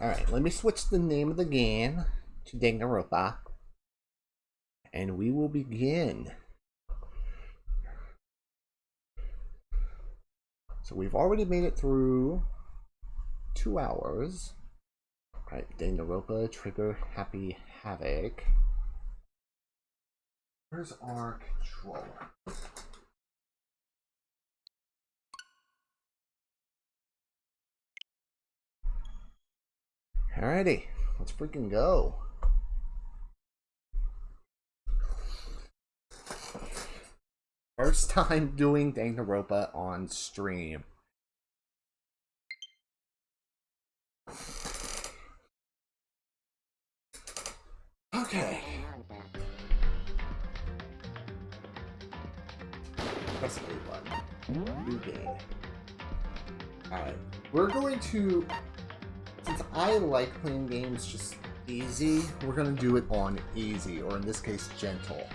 Alright, let me switch the name of the game to Danganronpa, and we will begin. So we've already made it through 2 hours. Alright, Danganronpa, Trigger, Happy Havoc. Where's our controller? Alrighty, let's freaking go. First time doing Danganronpa on stream. Okay. Press A button. New game. Alright. We're going to... Since I like playing games just easy, we're going to do it on easy, or in this case, gentle.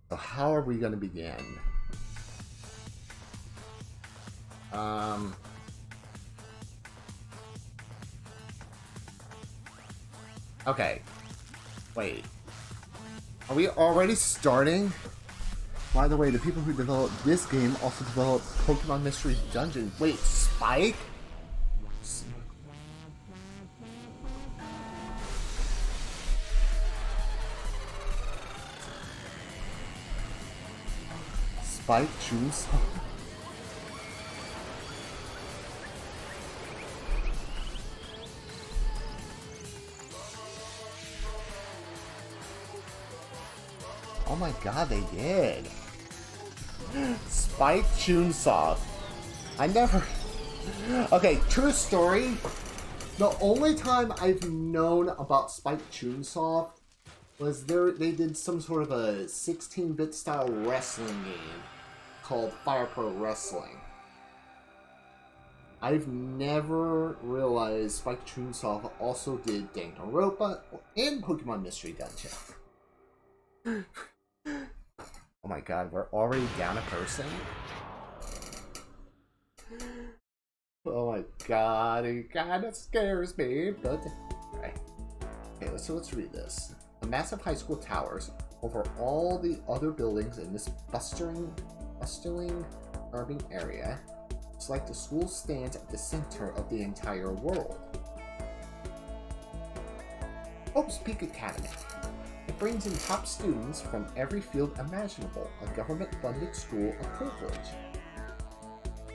So how are we going to begin? Okay. Wait. Are we already starting? By the way, the people who developed this game also developed Pokemon Mystery Dungeon. Wait, Spike? Spike Chunsoft? Oh my god, they did. Spike Chunsoft. I never... Okay, true story. The only time I've known about Spike Chunsoft was they did some sort of a 16-bit style wrestling game called Fire Pro Wrestling. I've never realized Spike Chunsoft also did Danganronpa and Pokemon Mystery Dungeon. Oh my god, we're already down a person? Oh my god, it kind of scares me, but... Alright. Okay, so let's read this. A massive high school towers over all the other buildings in this bustling urban area. It's like the school stands at the center of the entire world. Hope's Peak Academy. It brings in top students from every field imaginable, a government-funded school of privilege.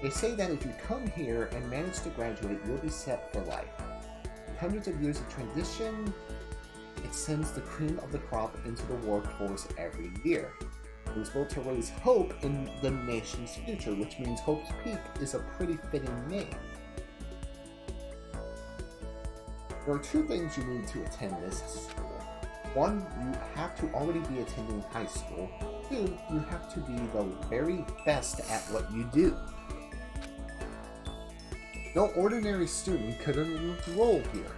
They say that if you come here and manage to graduate, you'll be set for life. With hundreds of years of tradition, it sends the cream of the crop into the workforce every year. It was built to raise hope in the nation's future, which means Hope's Peak is a pretty fitting name. There are 2 things you need to attend this school. 1, you have to already be attending high school. 2, you have to be the very best at what you do. No ordinary student could enroll here.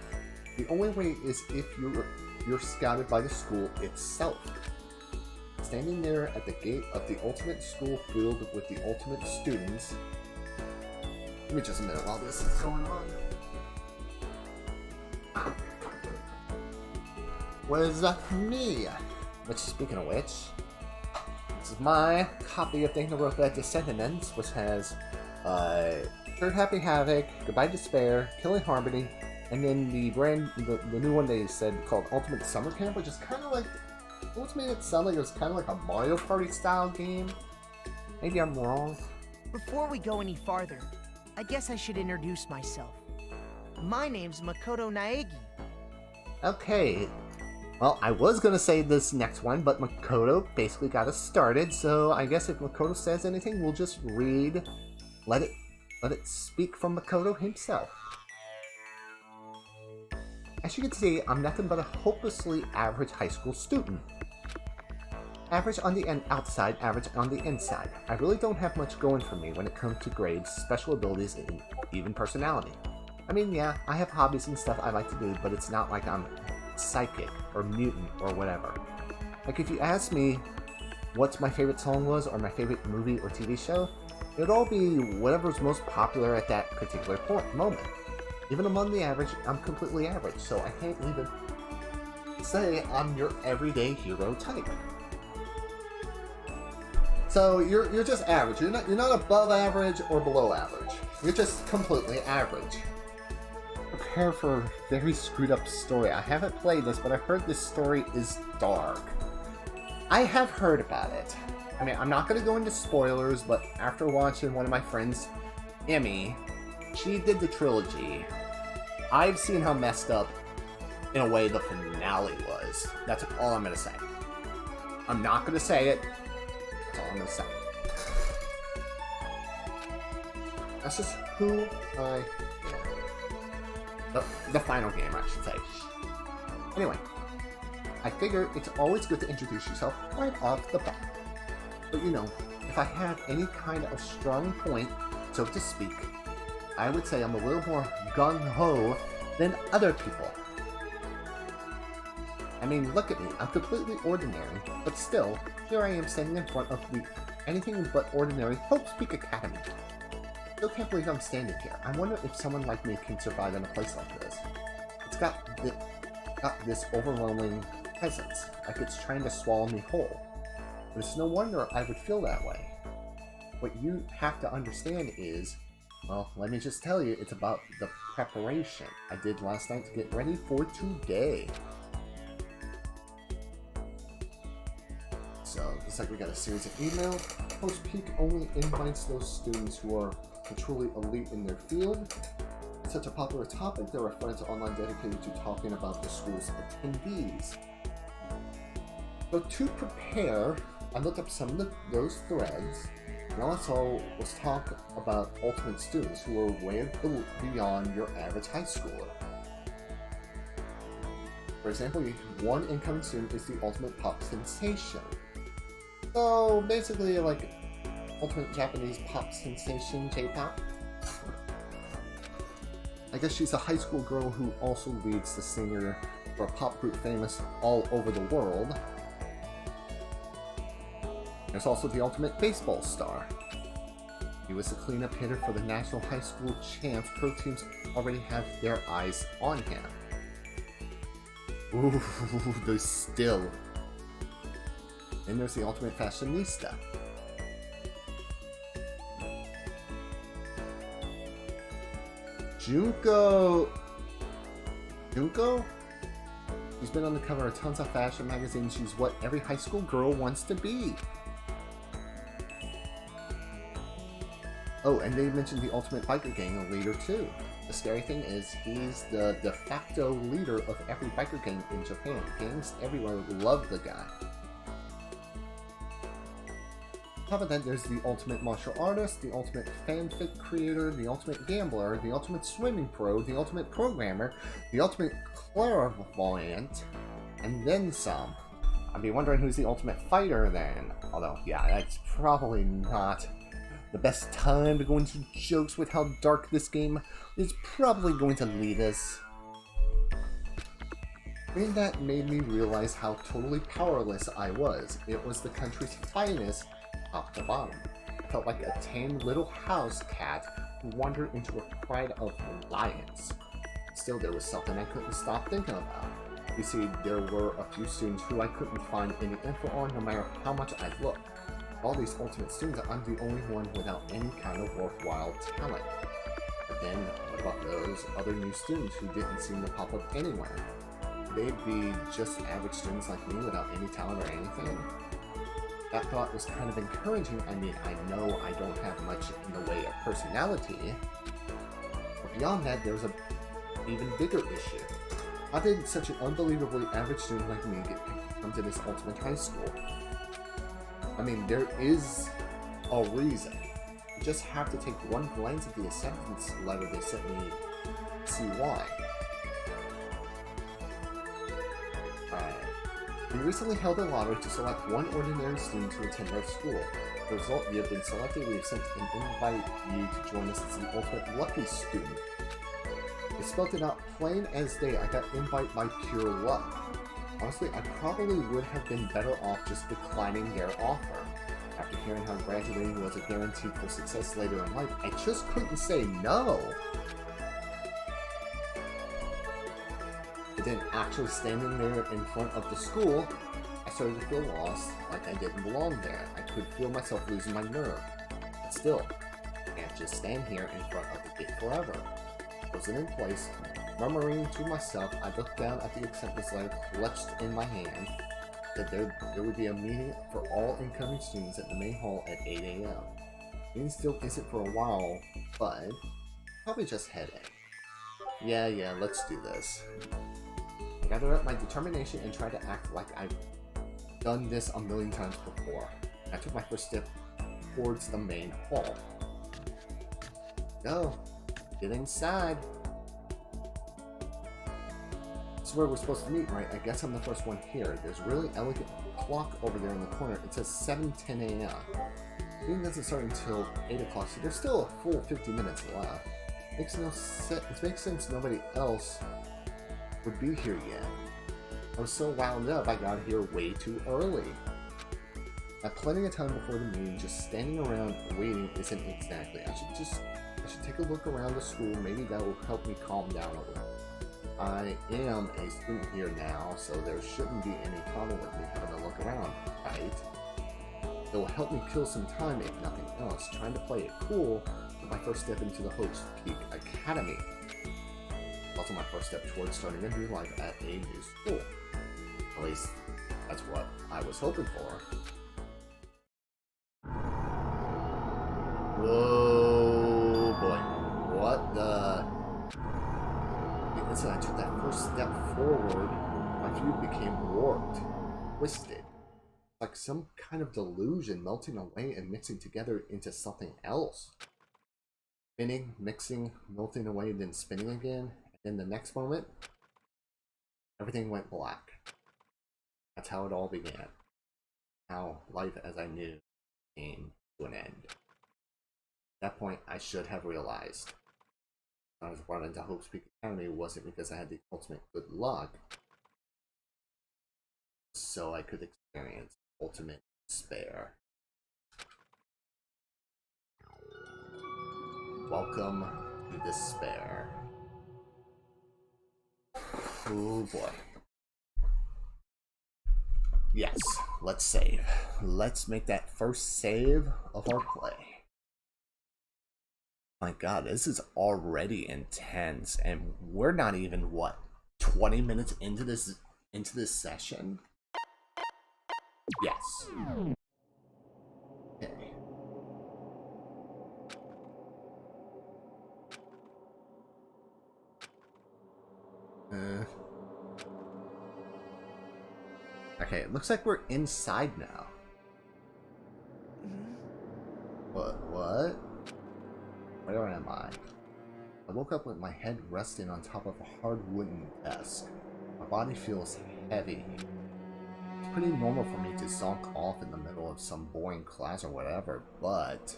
The only way is if you're scouted by the school itself. Standing there at the gate of the ultimate school filled with the ultimate students. Give me just a minute while this is going on. Was me. Which, speaking of which, this is my copy of Danganronpa Descendants, which has Third Happy Havoc, Goodbye Despair, Killing Harmony, and then the new one they said called Ultimate Summer Camp, which is kind of like, what's made it sound like it was kind of like a Mario Party style game. Maybe I'm wrong. Before we go any farther, I guess I should introduce myself. My name's Makoto Naegi. Okay. Well, I was gonna say this next one, but Makoto basically got us started, so I guess if Makoto says anything, we'll just read, let it speak from Makoto himself. As you can see, I'm nothing but a hopelessly average high school student. Average on the outside, average on the inside. I really don't have much going for me when it comes to grades, special abilities, and even personality. I mean, yeah, I have hobbies and stuff I like to do, but it's not like I'm psychic or mutant or whatever. Like, if you ask me what my favorite song was or my favorite movie or TV show, it would all be whatever's most popular at that particular moment. Even among the average, I'm completely average, so I can't even say I'm your everyday hero type. So you're just average. You're not above average or below average. You're just completely average. Prepare for a very screwed up story. I haven't played this, but I've heard this story is dark. I have heard about it. I mean, I'm not going to go into spoilers, but after watching one of my friends, Emmy, she did the trilogy. I've seen how messed up, in a way, the finale was. That's all I'm going to say. I'm not going to say it. That's all I'm going to say. That's just who I am. The final game, I should say. Anyway, I figure it's always good to introduce yourself right off the bat. But you know, if I have any kind of strong point, so to speak, I would say I'm a little more gung-ho than other people. I mean, look at me, I'm completely ordinary, but still, here I am standing in front of the anything but ordinary Hope Peak Academy. Still can't believe I'm standing here. I wonder if someone like me can survive in a place like this. It's got this overwhelming presence, like it's trying to swallow me whole. But it's no wonder I would feel that way. What you have to understand is, well, let me just tell you, it's about the preparation I did last night to get ready for today. So, looks like we got a series of emails. Host Peak only invites those students who are truly elite in their field. It's such a popular topic, there are friends online dedicated to talking about the school's attendees. So to prepare, I looked up some of those threads, and also let's talk about ultimate students who are way beyond your average high schooler. For example, one incoming student is the ultimate pop sensation. So basically like ultimate Japanese pop sensation, J-pop. I guess she's a high school girl who also leads the singer for a pop group famous all over the world. There's also the ultimate baseball star. He was the cleanup hitter for the national high school champs. Pro teams already have their eyes on him. Ooh, there's still. And there's the ultimate fashionista. Junko? She's been on the cover of tons of fashion magazines. She's what every high school girl wants to be. Oh, and they mentioned the ultimate biker gang leader too. The scary thing is he's the de facto leader of every biker gang in Japan. Gangs everywhere love the guy. On top of that, there's the ultimate martial artist, the ultimate fanfic creator, the ultimate gambler, the ultimate swimming pro, the ultimate programmer, the ultimate clairvoyant, and then some. I'd be wondering who's the ultimate fighter then. Although, yeah, that's probably not the best time to go into jokes with how dark this game is probably going to lead us. And that made me realize how totally powerless I was. It was the country's finest top to bottom. I felt like a tame little house cat who wandered into a pride of lions. Still, there was something I couldn't stop thinking about. You see, there were a few students who I couldn't find any info on no matter how much I looked. All these ultimate students, I'm the only one without any kind of worthwhile talent. But then, what about those other new students who didn't seem to pop up anywhere? They'd be just average students like me without any talent or anything. That thought was kind of encouraging. I mean, I know I don't have much in the way of personality. But beyond that, there's an even bigger issue. How did such an unbelievably average student like me get picked to come to this ultimate high school? I mean, there is a reason. You just have to take one glance at the acceptance letter they sent me to see why. We recently held a lottery to select one ordinary student to attend our school. The result, you have been selected. We have sent an invite you to join us as the ultimate lucky student. They spelled it out plain as day. I got invite by pure luck. Honestly, I probably would have been better off just declining their offer. After hearing how graduating was a guarantee for success later in life, I just couldn't say no. But then actually standing there in front of the school, I started to feel lost, like I didn't belong there. I could feel myself losing my nerve. But still, I can't just stand here in front of the gate forever. Wasn't in place. Murmuring to myself, I looked down at the acceptance letter clutched in my hand. That there would be a meeting for all incoming students at the main hall at 8 a.m. Meeting still isn't for a while, but probably just heading. Yeah, let's do this. I gathered up my determination and tried to act like I've done this a million times before. I took my first step towards the main hall. Go. Get inside. This is where we're supposed to meet, right? I guess I'm the first one here. There's a really elegant clock over there in the corner. It says 7:10 a.m. Meeting doesn't start until 8 o'clock, so there's still a full 50 minutes left. Makes no sense. It makes sense nobody else would be here yet. I was so wound up, I got here way too early. I have plenty of time before the meeting. Just standing around waiting isn't exactly. I should take a look around the school. Maybe that will help me calm down a little. I am a student here now, so there shouldn't be any problem with me having a look around, right? It will help me kill some time if nothing else. Trying to play it cool is my first step into the Hope's Peak Academy. It's also my first step towards starting a new life at a new school. At least, that's what I was hoping for. Whoa, boy. What the... The instant I took that first step forward, my view became warped, twisted. Like some kind of delusion melting away and mixing together into something else. Spinning, mixing, melting away, then spinning again. And then the next moment, everything went black. That's how it all began. How life as I knew came to an end. At that point, I should have realized I was brought into Hope's Peak Academy wasn't because I had the ultimate good luck, so I could experience ultimate despair. Welcome to despair. Oh boy. Yes, let's save. Let's make that first save of our play. My god, this is already intense, and we're not even, what, 20 minutes into this session? Yes. Okay. Okay, it looks like we're inside now. What? Where am I? I woke up with my head resting on top of a hard wooden desk. My body feels heavy. It's pretty normal for me to zonk off in the middle of some boring class or whatever, but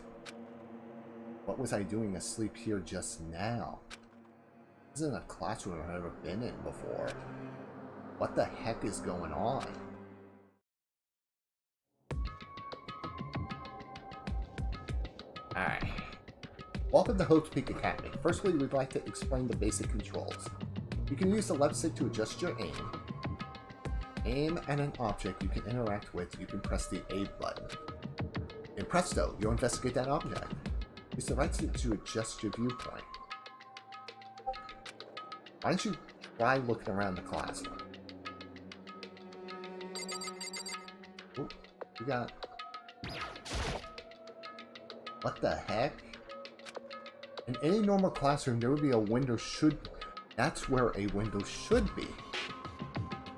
what was I doing asleep here just now? This isn't a classroom I've ever been in before. What the heck is going on? Alright. Welcome to Hope's Peak Academy. Firstly, we'd like to explain the basic controls. You can use the left stick to adjust your aim. Aim at an object you can interact with, you can press the A button. In presto, you'll investigate that object. Use the right stick to adjust your viewpoint. Why don't you try looking around the classroom? Ooh, we got... What the heck? In any normal classroom, there would be a window that's where a window should be.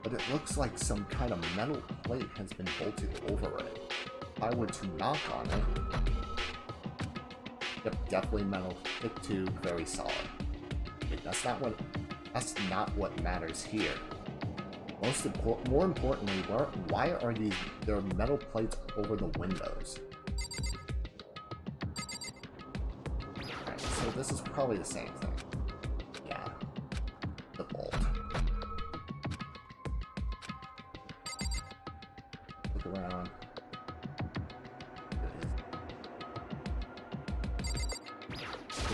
But it looks like some kind of metal plate has been bolted over it. If I were to knock on it... Yep, definitely metal. Thick too, very solid. Okay, that's not what matters here. More importantly, why are there are metal plates over the windows? Alright, so this is probably the same thing. Yeah. The bolt. look around.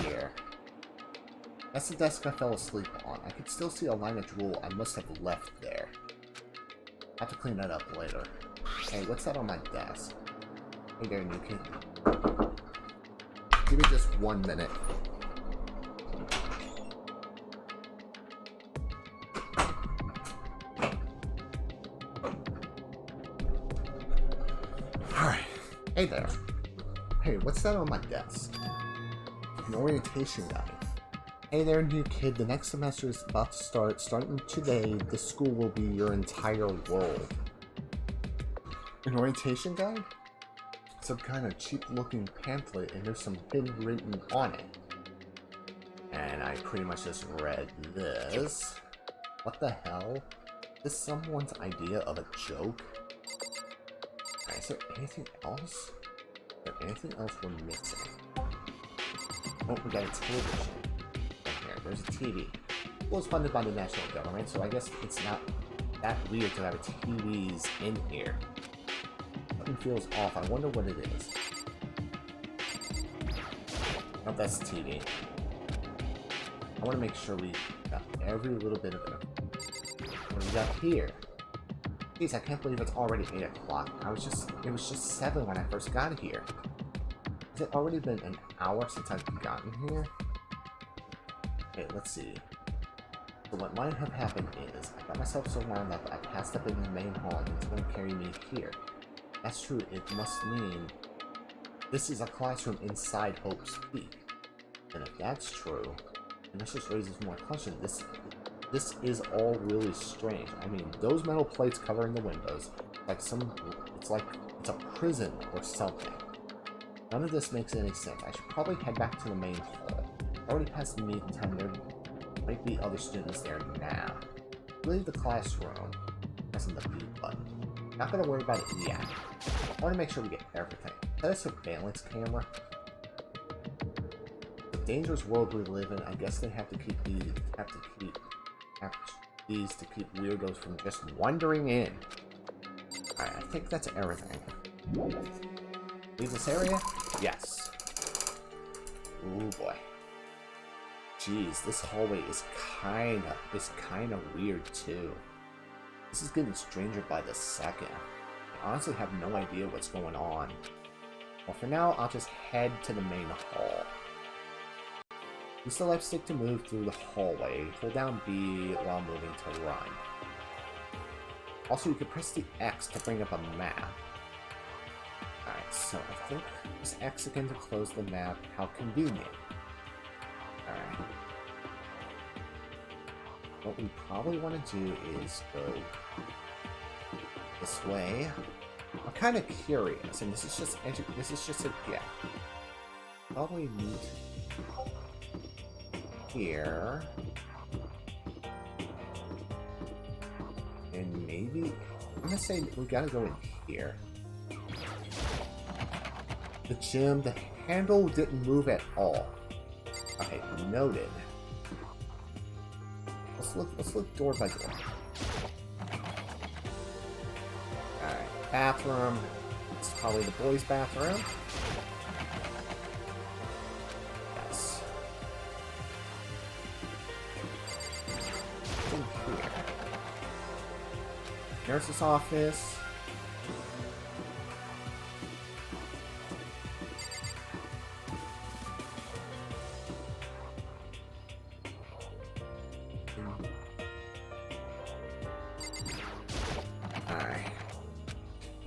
Here. That's the desk I fell asleep on. I could still see a line of drool I must have left there. I'll have to clean that up later. Hey, what's that on my desk? Hey there, new kid. Give me just 1 minute. Alright. Hey there. Hey, what's that on my desk? An orientation guide. Hey there, new kid. The next semester is about to start. Starting today, this school will be your entire world. An orientation guide? Some kind of cheap-looking pamphlet, and there's some hidden written on it. And I pretty much just read this. What the hell? Is this someone's idea of a joke? Right, is there anything else? Is there anything else we're missing? Oh, we got a television. There's a TV. It was funded by the national government, so I guess it's not that weird to have TVs in here. Something feels off. I wonder what it is. Oh, that's the TV. I want to make sure we got every little bit of it. What do we got here? Jeez, I can't believe it's already 8 o'clock. It was just 7 when I first got here. Has it already been an hour since I've gotten here? Okay, let's see. So what might have happened is, I got myself so wound up, I passed up in the main hall and it's going to carry me here. That's true, it must mean this is a classroom inside Hope's Peak. And if that's true, and this just raises more questions, this is all really strange. I mean, those metal plates covering the windows, it's a prison or something. None of this makes any sense. I should probably head back to the main hall. Already past the meeting time, there might be other students there now. Leave the classroom, pressing the B button. Not gonna worry about it yet. I want to make sure we get everything. Is that a surveillance camera? The dangerous world we live in, I guess they have to keep these to keep weirdos from just wandering in. Alright, I think that's everything. Leave this area? Yes. Ooh boy. Jeez, this hallway is kinda weird too. This is getting stranger by the second. I honestly have no idea what's going on. Well, for now, I'll just head to the main hall. You still have stick to move through the hallway. Hold down B while moving to run. Also, you can press the X to bring up a map. Alright, so I think press X again to close the map. How convenient. Alright. What we probably want to do is go this way. I'm kind of curious, and this is just a guess. Probably meet here, and maybe I'm gonna say we gotta go in here. The gym, the handle didn't move at all. Okay, noted. Let's look door by door. Alright, bathroom. It's probably the boys' bathroom. Yes. In here. Nurse's office.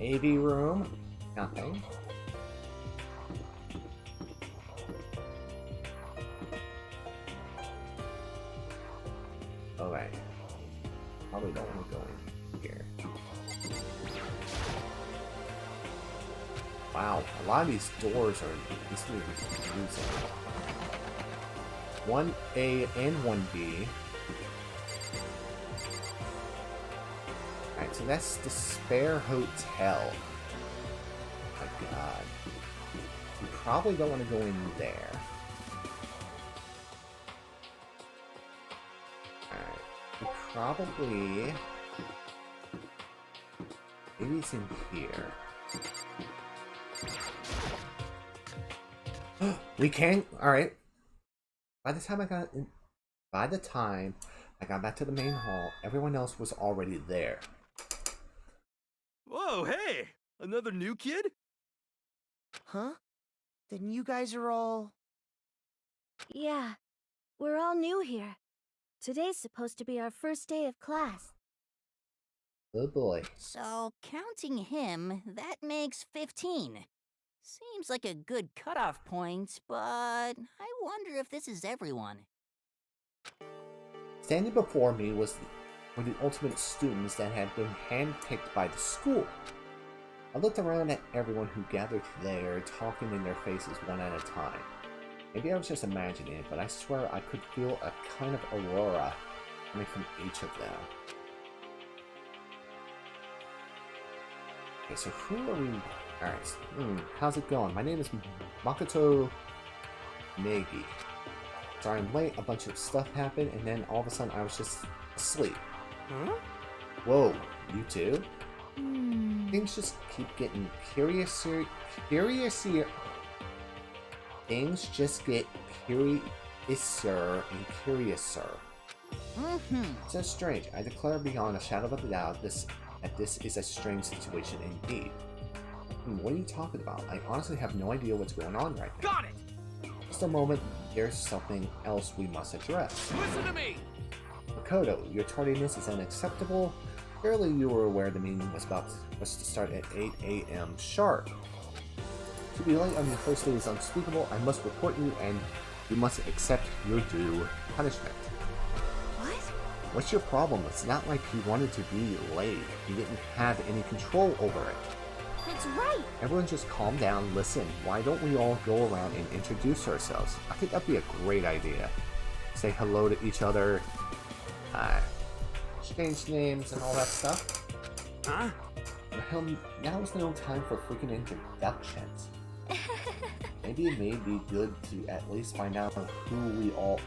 AV room, nothing. Alright. Probably don't want to go in here. Wow, a lot of these doors are this is confusing. 1A and 1B. So that's the Spare Hotel. Oh my god. We probably don't want to go in there. Alright. We probably Maybe it's in here. We can't. All right. By the time I got back to the main hall, everyone else was already there. Whoa, hey! Another new kid? Huh? Then you guys are all... Yeah, we're all new here. Today's supposed to be our first day of class. Oh boy. So, counting him, that makes 15. Seems like a good cutoff point, but I wonder if this is everyone. Standing before me were the ultimate students that had been handpicked by the school. I looked around at everyone who gathered there, talking in their faces one at a time. Maybe I was just imagining it, but I swear I could feel a kind of aurora coming from each of them. Okay, so who are we? Alright, how's it going? My name is Makoto Negi. Sorry I'm late, a bunch of stuff happened, and then all of a sudden I was just asleep. Huh? Whoa, you too? Things just keep getting curiouser. Things just get curiouser and curiouser. So strange. I declare beyond a shadow of a doubt that this is a strange situation indeed. What are you talking about? I honestly have no idea what's going on right now. Got it! Just a moment, there's something else we must address. Listen to me! Makoto, your tardiness is unacceptable. Surely you were aware the meeting was to start at 8 a.m. sharp. To be late on your first day is unspeakable. I must report you, and you must accept your due punishment. What? What's your problem? It's not like you wanted to be late. You didn't have any control over it. That's right! Everyone just calm down, listen. Why don't we all go around and introduce ourselves? I think that'd be a great idea. Say hello to each other, exchange names and all that stuff. Huh? Hell, now is no time for freaking introductions. Maybe it may be good to at least find out who we all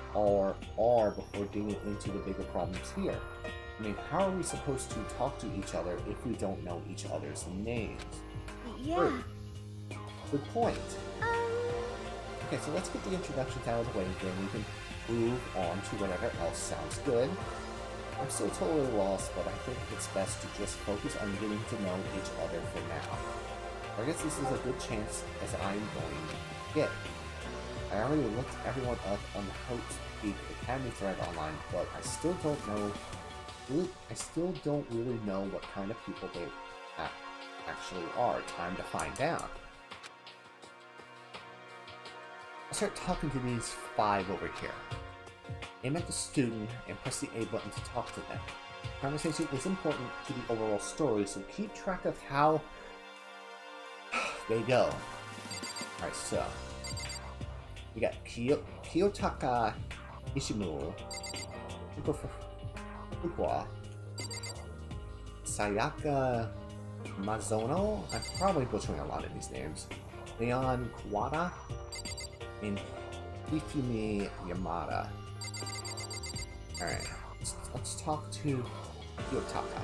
are before digging into the bigger problems here. I mean, how are we supposed to talk to each other if we don't know each other's names? Yeah. True. Good point. Okay, so let's get the introductions out of the way, then we can move on to whatever else sounds good. I'm still totally lost, but I think it's best to just focus on getting to know each other for now. I guess this is a good chance as I'm going to get. I already looked everyone up on the Hope's Academy thread online, but I still don't really know what kind of people they actually are. Time to find out. I'll start talking to these 5 over here. Aim at the student and press the A button to talk to them. Conversation is important to the overall story, so keep track of how they go. Alright, so we got Kiyotaka Ishimu, Fukuwa, Sayaka Mazono, I'm probably butchering a lot of these names, Leon Kawada, and Hifumi Yamada. Alright, let's talk to Kiyotaka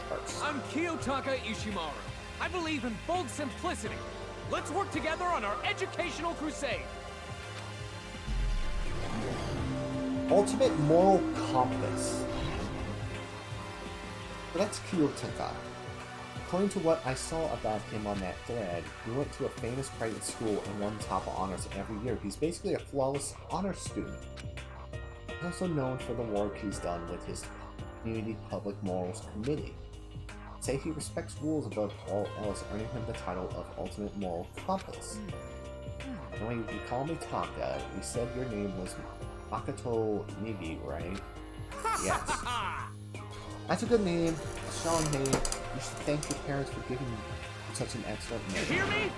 first. I'm Kiyotaka Ishimaru. I believe in bold simplicity. Let's work together on our educational crusade. Ultimate moral compass. So that's Kiyotaka. According to what I saw about him on that thread, he went to a famous private school and won top honors every year. He's basically a flawless honor student. He's also known for the work he's done with his Community Public Morals Committee. Say he respects rules above all else, earning him the title of Ultimate Moral Compass. Anyway, you call me Taka. You said your name was Makoto Negi, right? Yes. That's a good name, a strong name. You should thank your parents for giving you such an excellent name. You hear me?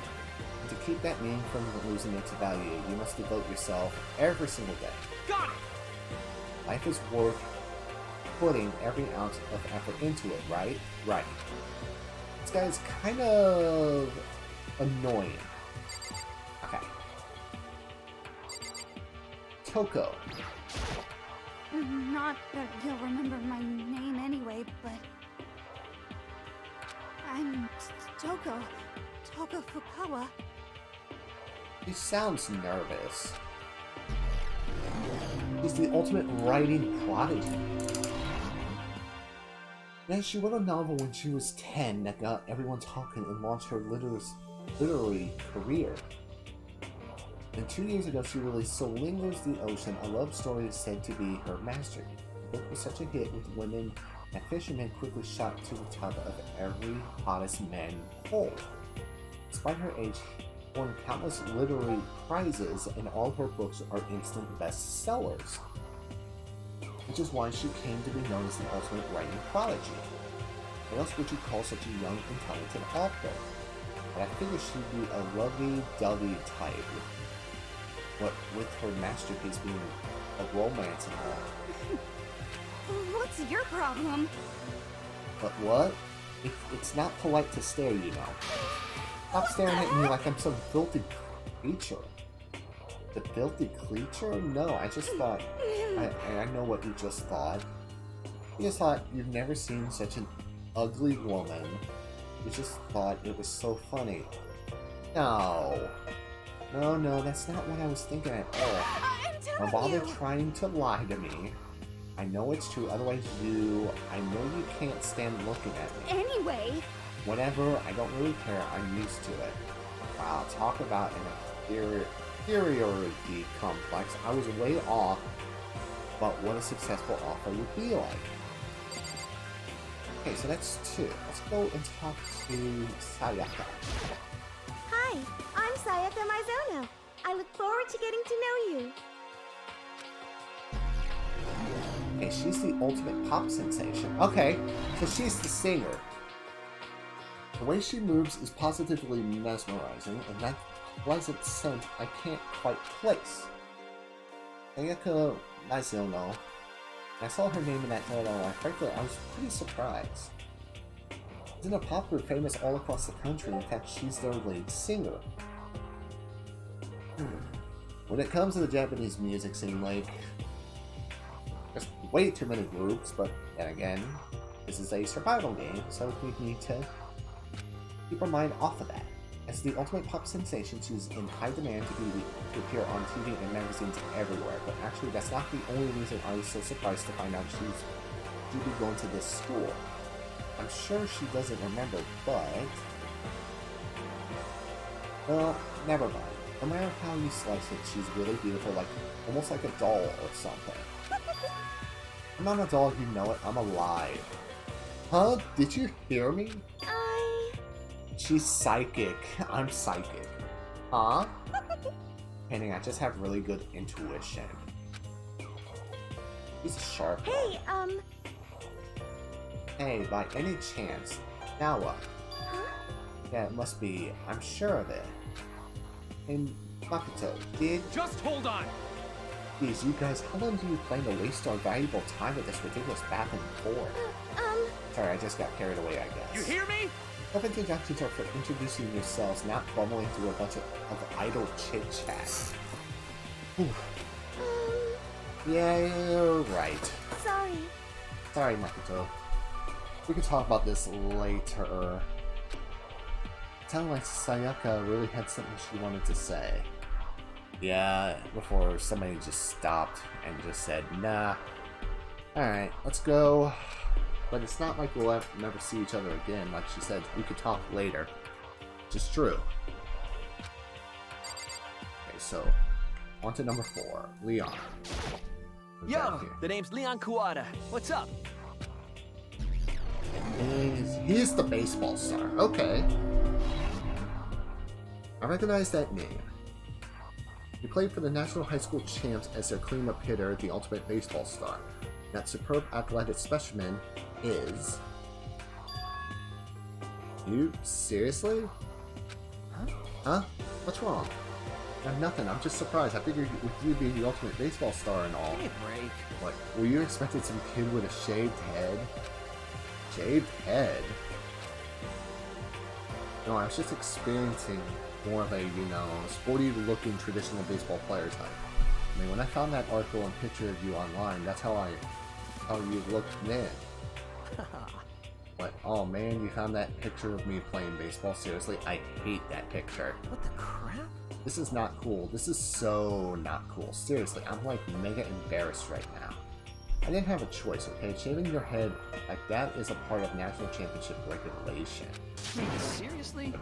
And to keep that name from losing its value, you must devote yourself every single day. Got it! Life is worth putting every ounce of effort into it, right? Right. This guy is kind of annoying. Okay. Toko. Not that you'll remember my name anyway, but... I'm Toko. Toko Fukawa. He sounds nervous. He's the ultimate writing prodigy. Yeah, she wrote a novel when she was 10 that got everyone talking and launched her literary career. And 2 years ago, she released So Lingers the Ocean, a love story said to be her masterpiece. The book was such a hit with women that fishermen quickly shot to the top of every hottest man poll. Despite her age, she won countless literary prizes, and all her books are instant bestsellers, which is why she came to be known as the ultimate writing prodigy. What else would you call such a young and talented author? But I figured she'd be a lovey-dovey type, with her masterpiece being a romance and all. What's your problem? But what? It's not polite to stare, you know. Stop staring at me like I'm some filthy creature. The filthy creature? No, I just thought... I know what you just thought. You just thought you've never seen such an ugly woman. You just thought it was so funny. No. No, that's not what I was thinking at all. I'm telling Don't bother you. trying to lie to me. I know it's true, otherwise I know you can't stand looking at me. Anyway, Whatever, I don't really care, I'm used to it. Wow, talk about an inferiority complex. I was way off about what a successful offer would be like. Okay, so that's 2. Let's go and talk to Sayaka. hi, I'm Sayaka Mizono. I look forward to getting to know you. Okay, she's the ultimate pop sensation. Okay, so she's the singer. The way she moves is positively mesmerizing, and that pleasant scent I can't quite place. Sayaka Mizono. When I saw her name in that title, frankly, I was pretty surprised. She's in a pop group famous all across the country. In fact, she's their lead singer. When it comes to the Japanese music scene, like, there's way too many groups, but then again, this is a survival game, so we need to keep our mind off of that. As the ultimate pop sensation, she's in high demand to appear on TV and magazines everywhere, but actually that's not the only reason I was so surprised to find out she'd be going to this school. I'm sure she doesn't remember, but... well, never mind. No matter how you slice it, she's really beautiful, like almost like a doll or something. I'm not a doll, you know it, I'm alive. Huh? Did you hear me? She's psychic. I'm psychic. Huh? Painting, I just have really good intuition. He's a sharp one. Hey, Hey, by any chance, now what? huh? Yeah, it must be. I'm sure of it. And Makoto, Just hold on! Please, you guys, how long do you plan to waste our valuable time with this ridiculous back and forth? Sorry, I just got carried away, I guess. You hear me? Hope introductions are for introducing yourselves, not bumbling through a bunch of idle chit-chat. Yeah, you're right. Sorry. Sorry, Makoto. We can talk about this later. It sounded like Sayaka really had something she wanted to say. Yeah, before somebody just stopped and just said, nah. Alright, let's go. But it's not like we'll never see each other again. Like she said, we could talk later. Which is true. Okay, so, on to number 4, Leon. Who's back Yo, here? the name's Leon Kuwata. What's up? He's the baseball star. Okay. I recognize that name. He played for the National High School Champs as their cleanup hitter, the ultimate baseball star. That superb athletic specimen is... You? Seriously? Huh? What's wrong? Nothing, I'm just surprised. I figured with you being the ultimate baseball star and all... Give me a break. What, were you expecting some kid with a shaved head? Shaved head? No, I was just experiencing more of a, you know, sporty-looking traditional baseball player type. I mean, when I found that article and picture of you online, that's how you looked then. What? Oh man, you found that picture of me playing baseball? Seriously? I hate that picture. What the crap? This is not cool. This is so not cool. Seriously, I'm like mega embarrassed right now. I didn't have a choice, okay? Shaving your head like that is a part of national championship regulation. Wait, seriously?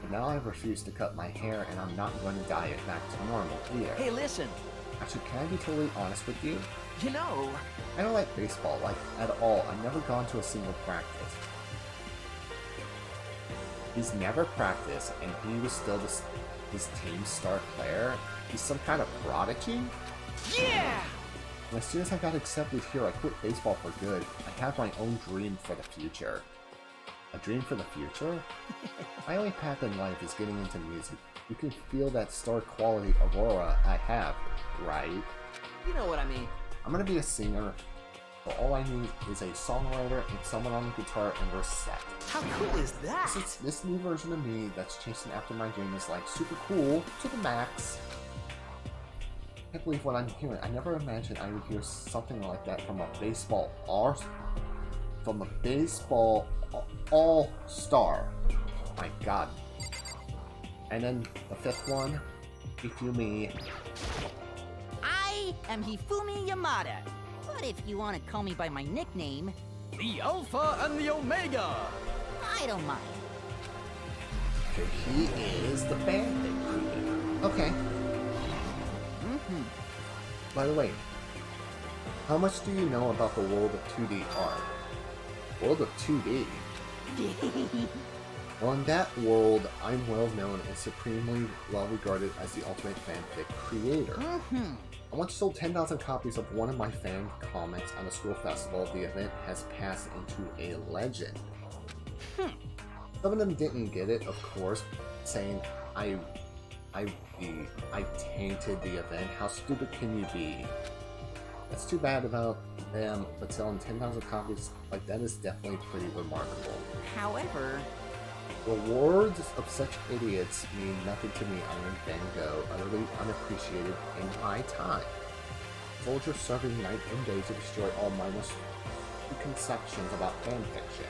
But now I refuse to cut my hair and I'm not going to dye it back to normal either. Hey, listen. Actually, can I be totally honest with you? You know, I don't like baseball, like, at all. I've never gone to a single practice. He's never practiced, and he was still his team's star player? He's some kind of prodigy? yeah! And as soon as I got accepted here, I quit baseball for good. I have my own dream for the future. A dream for the future? My only path in life is getting into music. You can feel that star quality aurora I have, right? You know what I mean. I'm gonna be a singer, but all I need is a songwriter and someone on the guitar and we're set. How cool is that? This new version of me that's chasing after my dream is like super cool to the max. I can't believe what I'm hearing. I never imagined I would hear something like that from a baseball all-star. My god. And then the fifth one, Hifumi. I am Hifumi Yamada. But if you want to call me by my nickname, The Alpha and the Omega! I don't mind. Okay, he is the band they created. Okay. By the way, how much do you know about the world of 2D art? World of 2D? Well, in that world, I'm well known and supremely well regarded as the ultimate fanfic creator. I once sold 10,000 copies of one of my fan comics on a school festival. The event has passed into a legend. Some of them didn't get it, of course, saying I tainted the event. How stupid can you be? That's too bad about them, but selling 10,000 copies like that is definitely pretty remarkable. However, The words of such idiots mean nothing to me. I am Van Gogh, utterly unappreciated in my time. Soldier serving night and day to destroy all mindless preconceptions about fanfiction.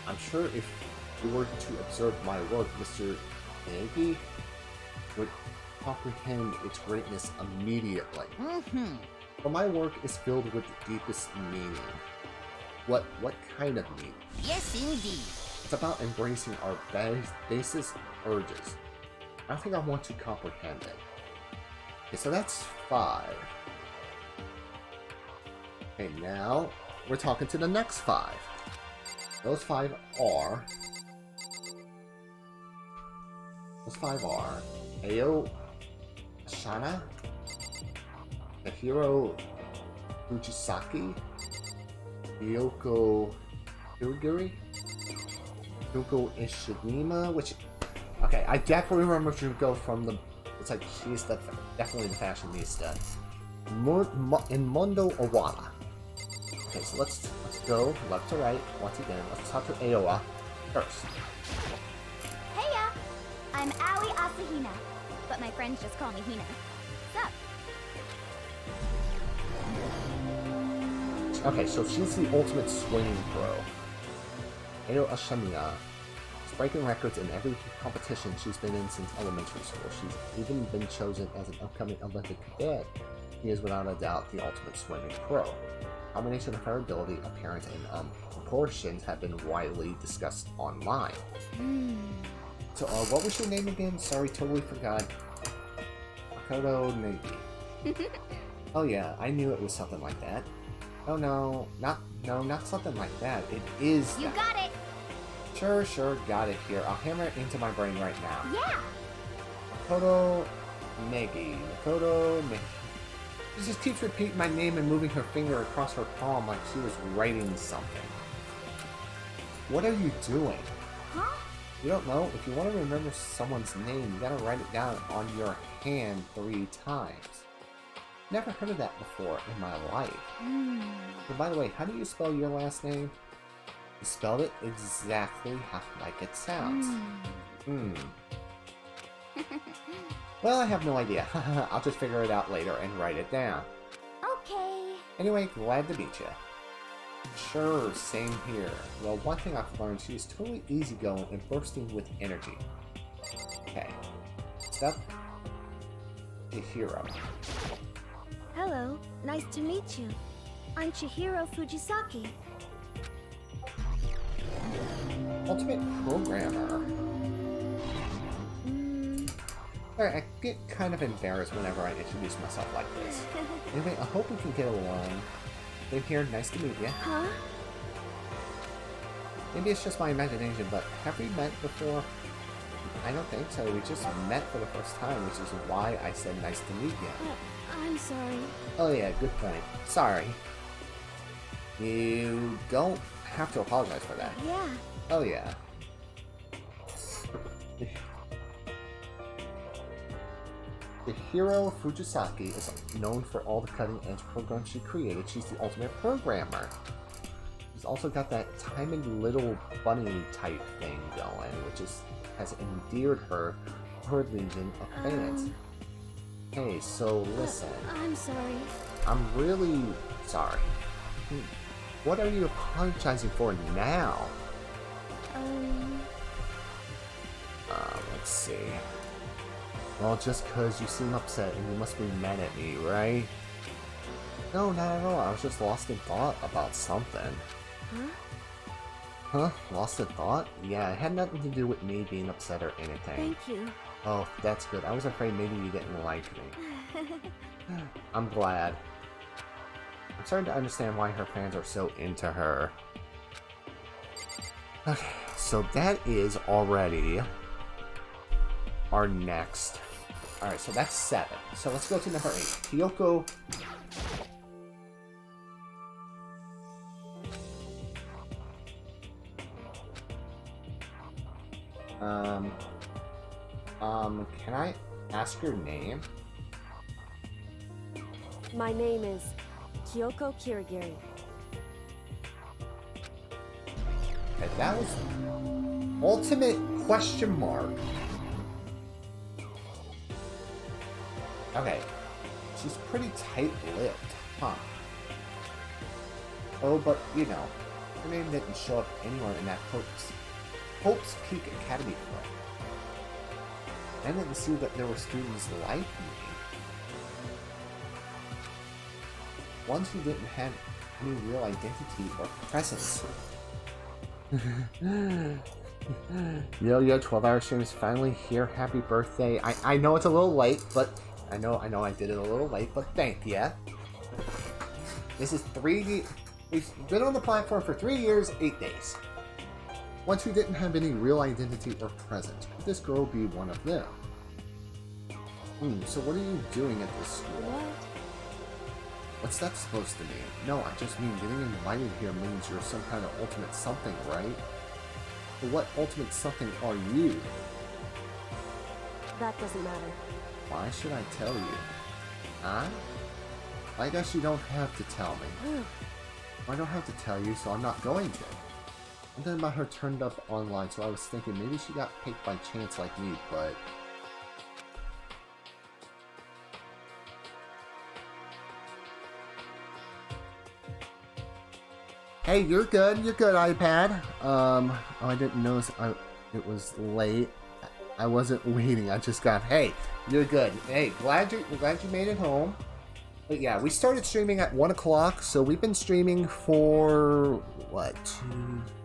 I'm sure if you were to observe my work, Mr. Nagy would comprehend its greatness immediately. For my work is filled with the deepest meaning. What kind of meaning? yes indeed. It's about embracing our basest urges. I think I want to comprehend it. Okay, so that's 5. Okay, now we're talking to the next 5. Those 5 are... Ayo Ashana, Hiro Fujisaki, Ryoko Hirogiri, Junko Ishigima, which... Okay, I definitely remember Junko from the... It's like, she's definitely the fashionista. In Mondo Owada. Okay, so let's go left to right once again. Let's talk to Aoa first. Heya! I'm Aoi Asahina, but my friends just call me Hina. What's up? Okay, so she's the ultimate swinging pro. Ayo Ashamiya is breaking records in every competition she's been in since elementary school. She's even been chosen as an upcoming Olympic cadet. She is without a doubt the ultimate swimming pro. A combination of her ability, appearance, and proportions have been widely discussed online. So, what was your name again? Sorry, totally forgot. Makoto Nagi. Oh yeah, I knew it was something like that. Oh no, not something like that. It is You that. got it! Sure, got it here. I'll hammer it into my brain right now. Yeah! Makoto Nagi. She just keeps repeating my name and moving her finger across her palm like she was writing something. What are you doing? Huh? You don't know? If you want to remember someone's name, you gotta write it down on your hand 3 times. Never heard of that before in my life. But by the way, how do you spell your last name? You spelled it exactly like it sounds. Well, I have no idea. I'll just figure it out later and write it down. Okay. Anyway, glad to meet you. Sure, same here. Well, one thing I've learned, she's totally easygoing and bursting with energy. Okay. Step Chihiro. Hello, nice to meet you. I'm Chihiro Fujisaki. Ultimate Programmer. Alright, I get kind of embarrassed whenever I introduce myself like this. Anyway, I hope we can get along. Live here, nice to meet you. Huh? Maybe it's just my imagination, but have we met before? I don't think so. We just met for the first time, which is why I said nice to meet you. I'm sorry. Oh yeah, good point. Sorry. You don't have to apologize for that. Yeah. Oh yeah. The hero Fujisaki is known for all the cutting-edge programs she created. She's the ultimate programmer. She's also got that timing little bunny type thing going, which has endeared her to her legion of fans. Hey, so listen. I'm sorry. I'm really sorry. What are you apologizing for now? Let's see. Well, just because you seem upset and you must be mad at me, right? No, not at all. I was just lost in thought about something. Huh? Huh? Lost in thought? Yeah, it had nothing to do with me being upset or anything. Thank you. Oh, that's good. I was afraid maybe you didn't like me. I'm glad. I'm starting to understand why her fans are so into her. Okay, so that is already our next. Alright, so that's 7. So let's go to number 8. Kyoko. Can I ask your name? My name is Kyoko Kirigiri. Okay, that was ultimate question mark. Okay, she's pretty tight-lipped, huh? Oh, but you know, her name didn't show up anywhere in that Hope's Peak Academy club. I didn't see that there were students like me. Ones who didn't have any real identity or presence. Yo, 12-hour stream is finally here. Happy birthday. I know it's a little late, but I know I did it a little late, but thank ya. This is 3D. We've been on the platform for 3 years, 8 days. Ones who didn't have any real identity or presence. Could this girl be one of them? So what are you doing at this school? What? What's that supposed to mean? No, I just mean getting invited here means you're some kind of ultimate something, right? But what ultimate something are you? That doesn't matter. Why should I tell you? Huh? I guess you don't have to tell me. I don't have to tell you, so I'm not going to. Something about her turned up online, so I was thinking maybe she got picked by chance like me, but... Hey, you're good, iPad. Oh, I didn't notice it was late. I wasn't waiting, I just got, hey, you're good. Hey, glad you made it home. But yeah, we started streaming at 1 o'clock, so we've been streaming for, what,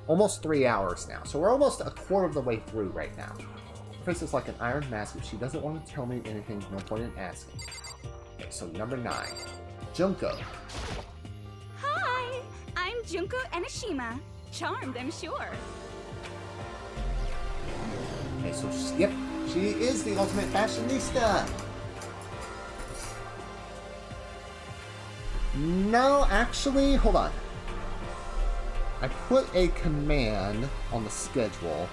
almost 3 hours now. So we're almost a quarter of the way through right now. Chris is like an iron mask. If she doesn't want to tell me anything, no point in asking. Okay, so number 9. Junko. Hi, I'm Junko Enoshima. Charmed, I'm sure. Okay, so yep, she is the ultimate fashionista. No, actually, hold on. I put a command on the schedule.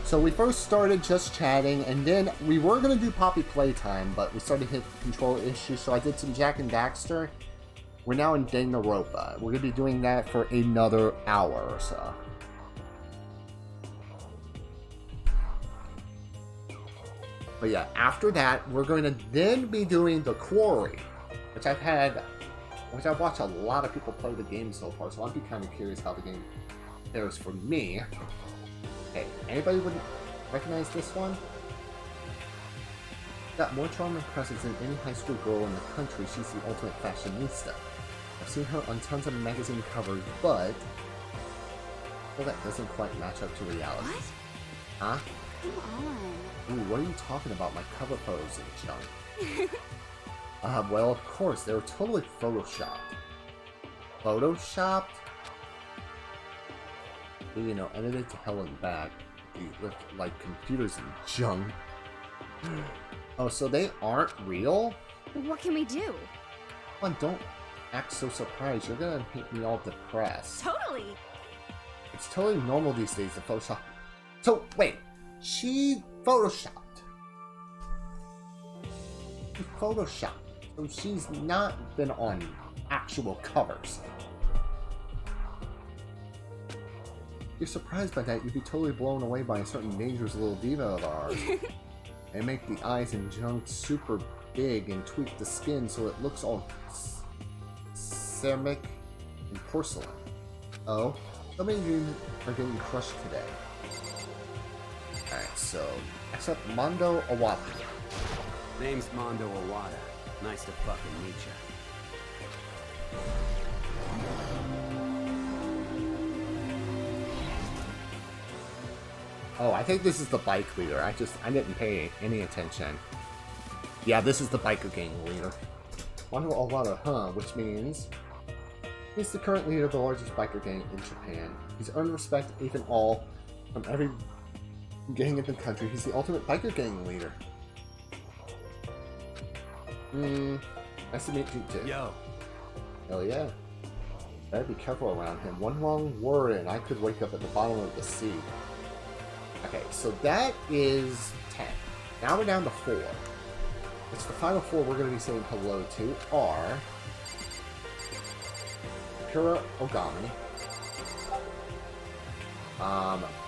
So we first started just chatting, and then we were going to do Poppy Playtime, but we started hitting control issues, so I did some Jak and Daxter. We're now in Danganronpa. We're going to be doing that for another hour or so. But yeah, after that, we're going to then be doing The Quarry, which I've had which I've watched a lot of people play the game so far, so I'd be kind of curious how the game fares for me. Okay, anybody would recognize this one? Got more charm and presence than any high school girl in the country. She's the ultimate fashionista. I've seen her on tons of magazine covers, but well, that doesn't quite match up to reality. What? Huh? Come on. Ooh, what are you talking about? My cover photos and junk. Well, of course, they were totally photoshopped. Photoshopped? You know, edited to hell and back. You look like computers and junk. Oh, so they aren't real? What can we do? Come on, don't act so surprised. You're gonna make me all depressed. Totally. It's totally normal these days to Photoshop. So, wait. She Photoshopped. She Photoshopped. So she's not been on actual covers. If you're surprised by that, you'd be totally blown away by a certain dangerous little diva of ours. They make the eyes and junk super big and tweak the skin so it looks all ceramic and porcelain. Oh, so many dreams are getting crushed today. Alright, so, except Mondo Awada. Name's Mondo Awada. Nice to fucking meet ya. Oh, I think this is the bike leader. I didn't pay any attention. Yeah, this is the biker gang leader. Mondo Awada, huh? Which means he's the current leader of the largest biker gang in Japan. He's earned respect, even all, from every gang in the country. He's the ultimate biker gang leader. Nice to meet you too. Yo. Hell yeah. Better be careful around him. One wrong word and I could wake up at the bottom of the sea. Okay, so that is 10. Now we're down to 4. It's the final 4 we're going to be saying hello to are Kura Ogami,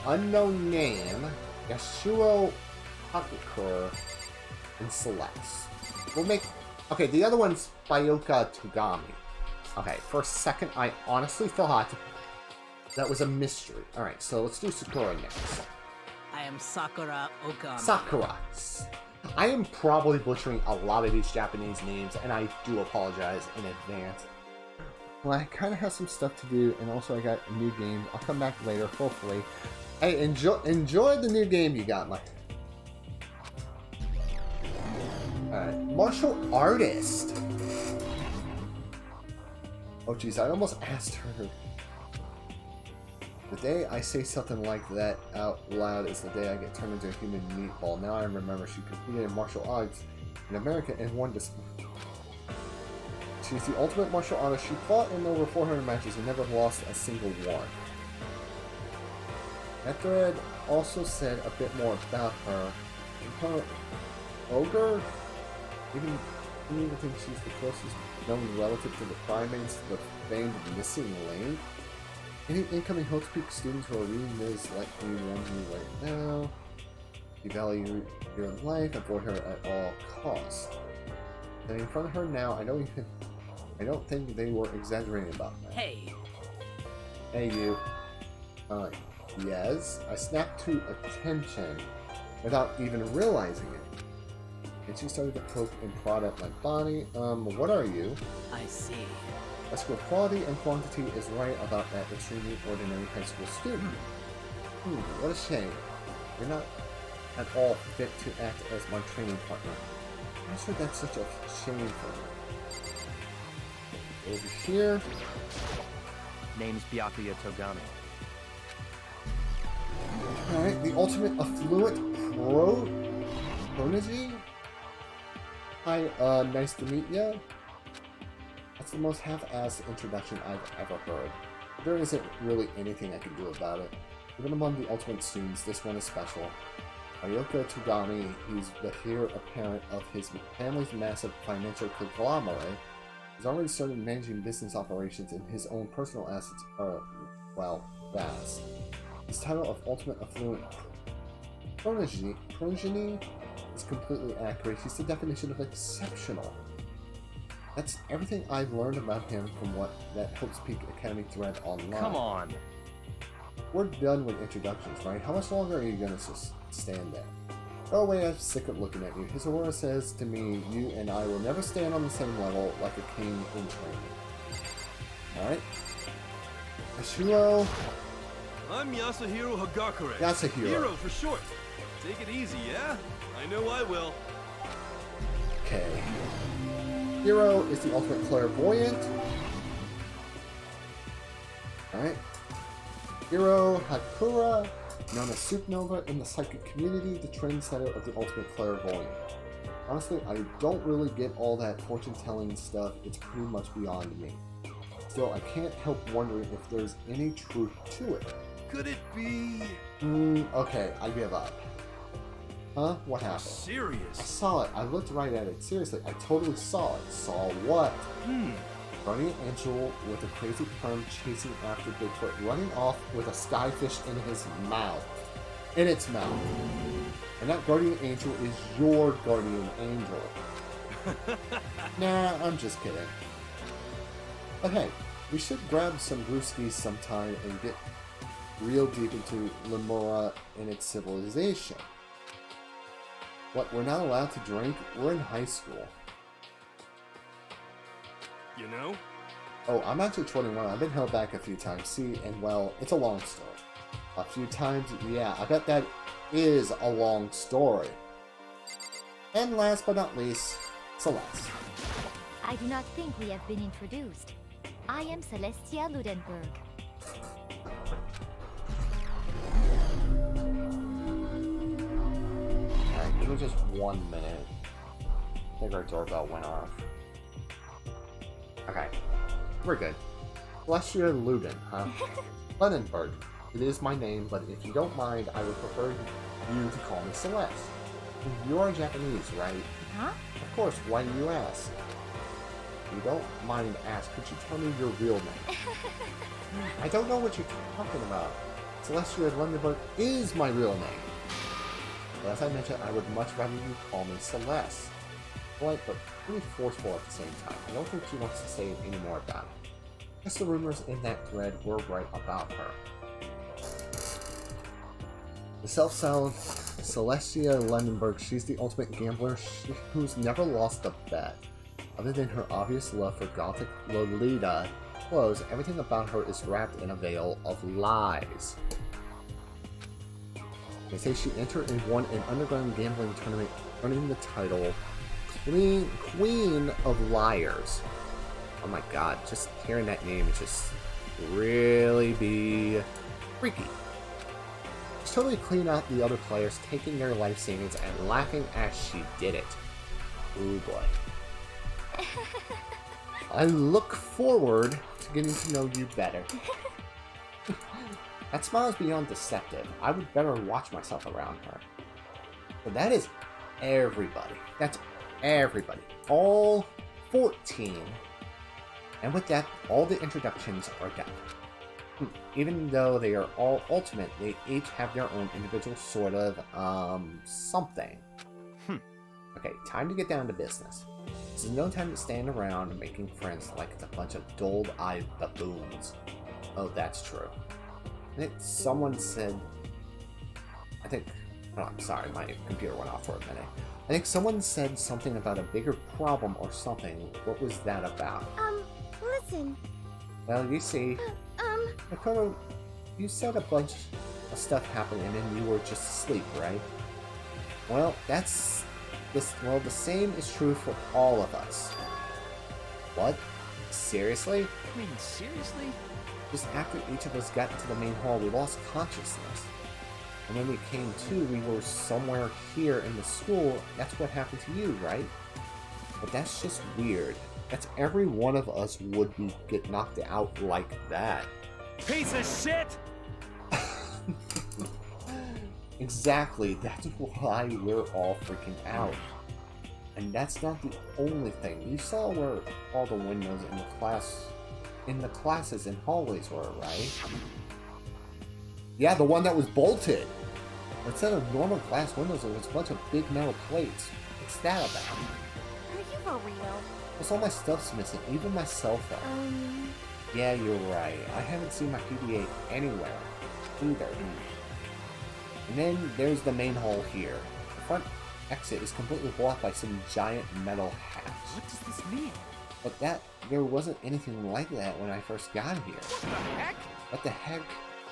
unknown name, Yasuo Hakukur, and Celeste. We'll make... Okay, the other one's Bayoka Togami. Okay, for a second, I honestly thought that was a mystery. Alright, so let's do Sakura next. I am Sakura Okami. Sakura. I am probably butchering a lot of these Japanese names, and I do apologize in advance. Well, I kind of have some stuff to do, and also I got a new game. I'll come back later, hopefully. Hey, enjoy the new game you got, Mike. Alright, martial artist. Oh jeez, I almost asked her. The day I say something like that out loud is the day I get turned into a human meatball. Now I remember she competed in martial arts in America and won this. She's the ultimate martial artist. She fought in over 400 matches and never lost a single one. That thread also said a bit more about her. Her ogre? Even think she's the closest known relative to the primates to the famed missing link? Any incoming Hope's Peak students who are reading this like me warn you right now. You value your life, avoid her at all costs. And in front of her now, I don't think they were exaggerating about that. Hey. Hey you. Yes. I snapped to attention without even realizing it. And she started to poke and prod at my body. What are you? I see. As for quality and quantity is right about that extremely ordinary high school student. What a shame. You're not at all fit to act as my training partner. I'm sure that's such a shame for me. Over here. Name's Byakuya Togami. Alright, the ultimate affluent prodigy? Hi, nice to meet ya. That's the most half-assed introduction I've ever heard. There isn't really anything I can do about it. Even among the ultimate students, this one is special. Bayoka Togami, he's the heir apparent of his family's massive financial conglomerate. He's already started managing business operations and his own personal assets are, well, vast. His title of ultimate affluent progeny is completely accurate. He's the definition of exceptional. That's everything I've learned about him from that Hope's Peak Academy thread online. Come on. We're done with introductions, right? How much longer are you gonna stand there? Go away, I'm sick of looking at you. His aura says to me, you and I will never stand on the same level like a king in training. Alright? Ashuro. I'm Yasuhiro Hagakure. Yasuhiro. Hero for short. Take it easy, yeah? I know I will. Okay. Hero is the ultimate clairvoyant. Alright. Hiro Hakura, known as Supernova in the psychic community, the trendsetter of the ultimate clairvoyant. Honestly, I don't really get all that fortune-telling stuff. It's pretty much beyond me. Still, I can't help wondering if there's any truth to it. Could it be... Okay, I give up. Huh? What happened? Serious? I saw it. I looked right at it. Seriously, I totally saw it. Saw what? Guardian Angel with a crazy perm chasing after Bigfoot, running off with a skyfish in his mouth. In its mouth. And that Guardian Angel is your Guardian Angel. Nah, I'm just kidding. But hey, we should grab some brewskis sometime and get real deep into Limura and its civilization. What, we're not allowed to drink? We're in high school. You know? Oh, I'm actually 21. I've been held back a few times. See, and well, it's a long story. A few times, yeah, I bet that is a long story. And last but not least, Celeste. I do not think we have been introduced. I am Celestia Ludenberg. Alright, give me just 1 minute. I think our doorbell went off. Okay, we're good. Celestia Luden, huh? Ludenberg. It is my name, but if you don't mind, I would prefer you to call me Celeste. You are Japanese, right? Huh? Of course, why do you ask? If you don't mind ask, could you tell me your real name? I don't know what you're talking about. Celestia Ludenberg is my real name. But as I mentioned, I would much rather you call me Celeste. Polite, but pretty forceful at the same time. I don't think she wants to say any more about it. Guess the rumors in that thread were right about her. The self-styled Celestia Ludenberg, she's the ultimate gambler who's never lost a bet. Other than her obvious love for gothic Lolita clothes, everything about her is wrapped in a veil of lies. They say she entered and won an underground gambling tournament, earning the title Queen of Liars. Oh my god, just hearing that name would just really be freaky. She's totally cleaned out the other players, taking their life savings and laughing as she did it. Ooh boy. I look forward to getting to know you better. That smile is beyond deceptive. I would better watch myself around her. But that is everybody. That's everybody. All 14. And with that, all the introductions are done. Even though they are all ultimate, they each have their own individual sort of, something. Okay, time to get down to business. This is no time to stand around making friends like it's a bunch of dull-eyed baboons. Oh, that's true. I think someone said... Oh, I'm sorry, my computer went off for a minute. I think someone said something about a bigger problem or something. What was that about? Listen. Well, you see... Makoto, you said a bunch of stuff happened and then you were just asleep, right? Well, the same is true for all of us. What? Seriously? I mean, seriously? Just after each of us got into the main hall, we lost consciousness. And when we came to, we were somewhere here in the school. That's what happened to you, right? But that's just weird. That's every one of us would get knocked out like that. Piece of shit! Exactly, that's why we're all freaking out. And that's not the only thing. You saw where all the windows in the classes and hallways were, right? Yeah, the one that was bolted. Instead of normal glass windows, it was a bunch of big metal plates. What's that about? Are you for real? Plus all my stuff's missing, even my cell phone. Yeah, you're right. I haven't seen my PDA anywhere either. And then there's the main hall here. The front exit is completely blocked by some giant metal hatch. What does this mean? But there wasn't anything like that when I first got here. What the heck? What the heck?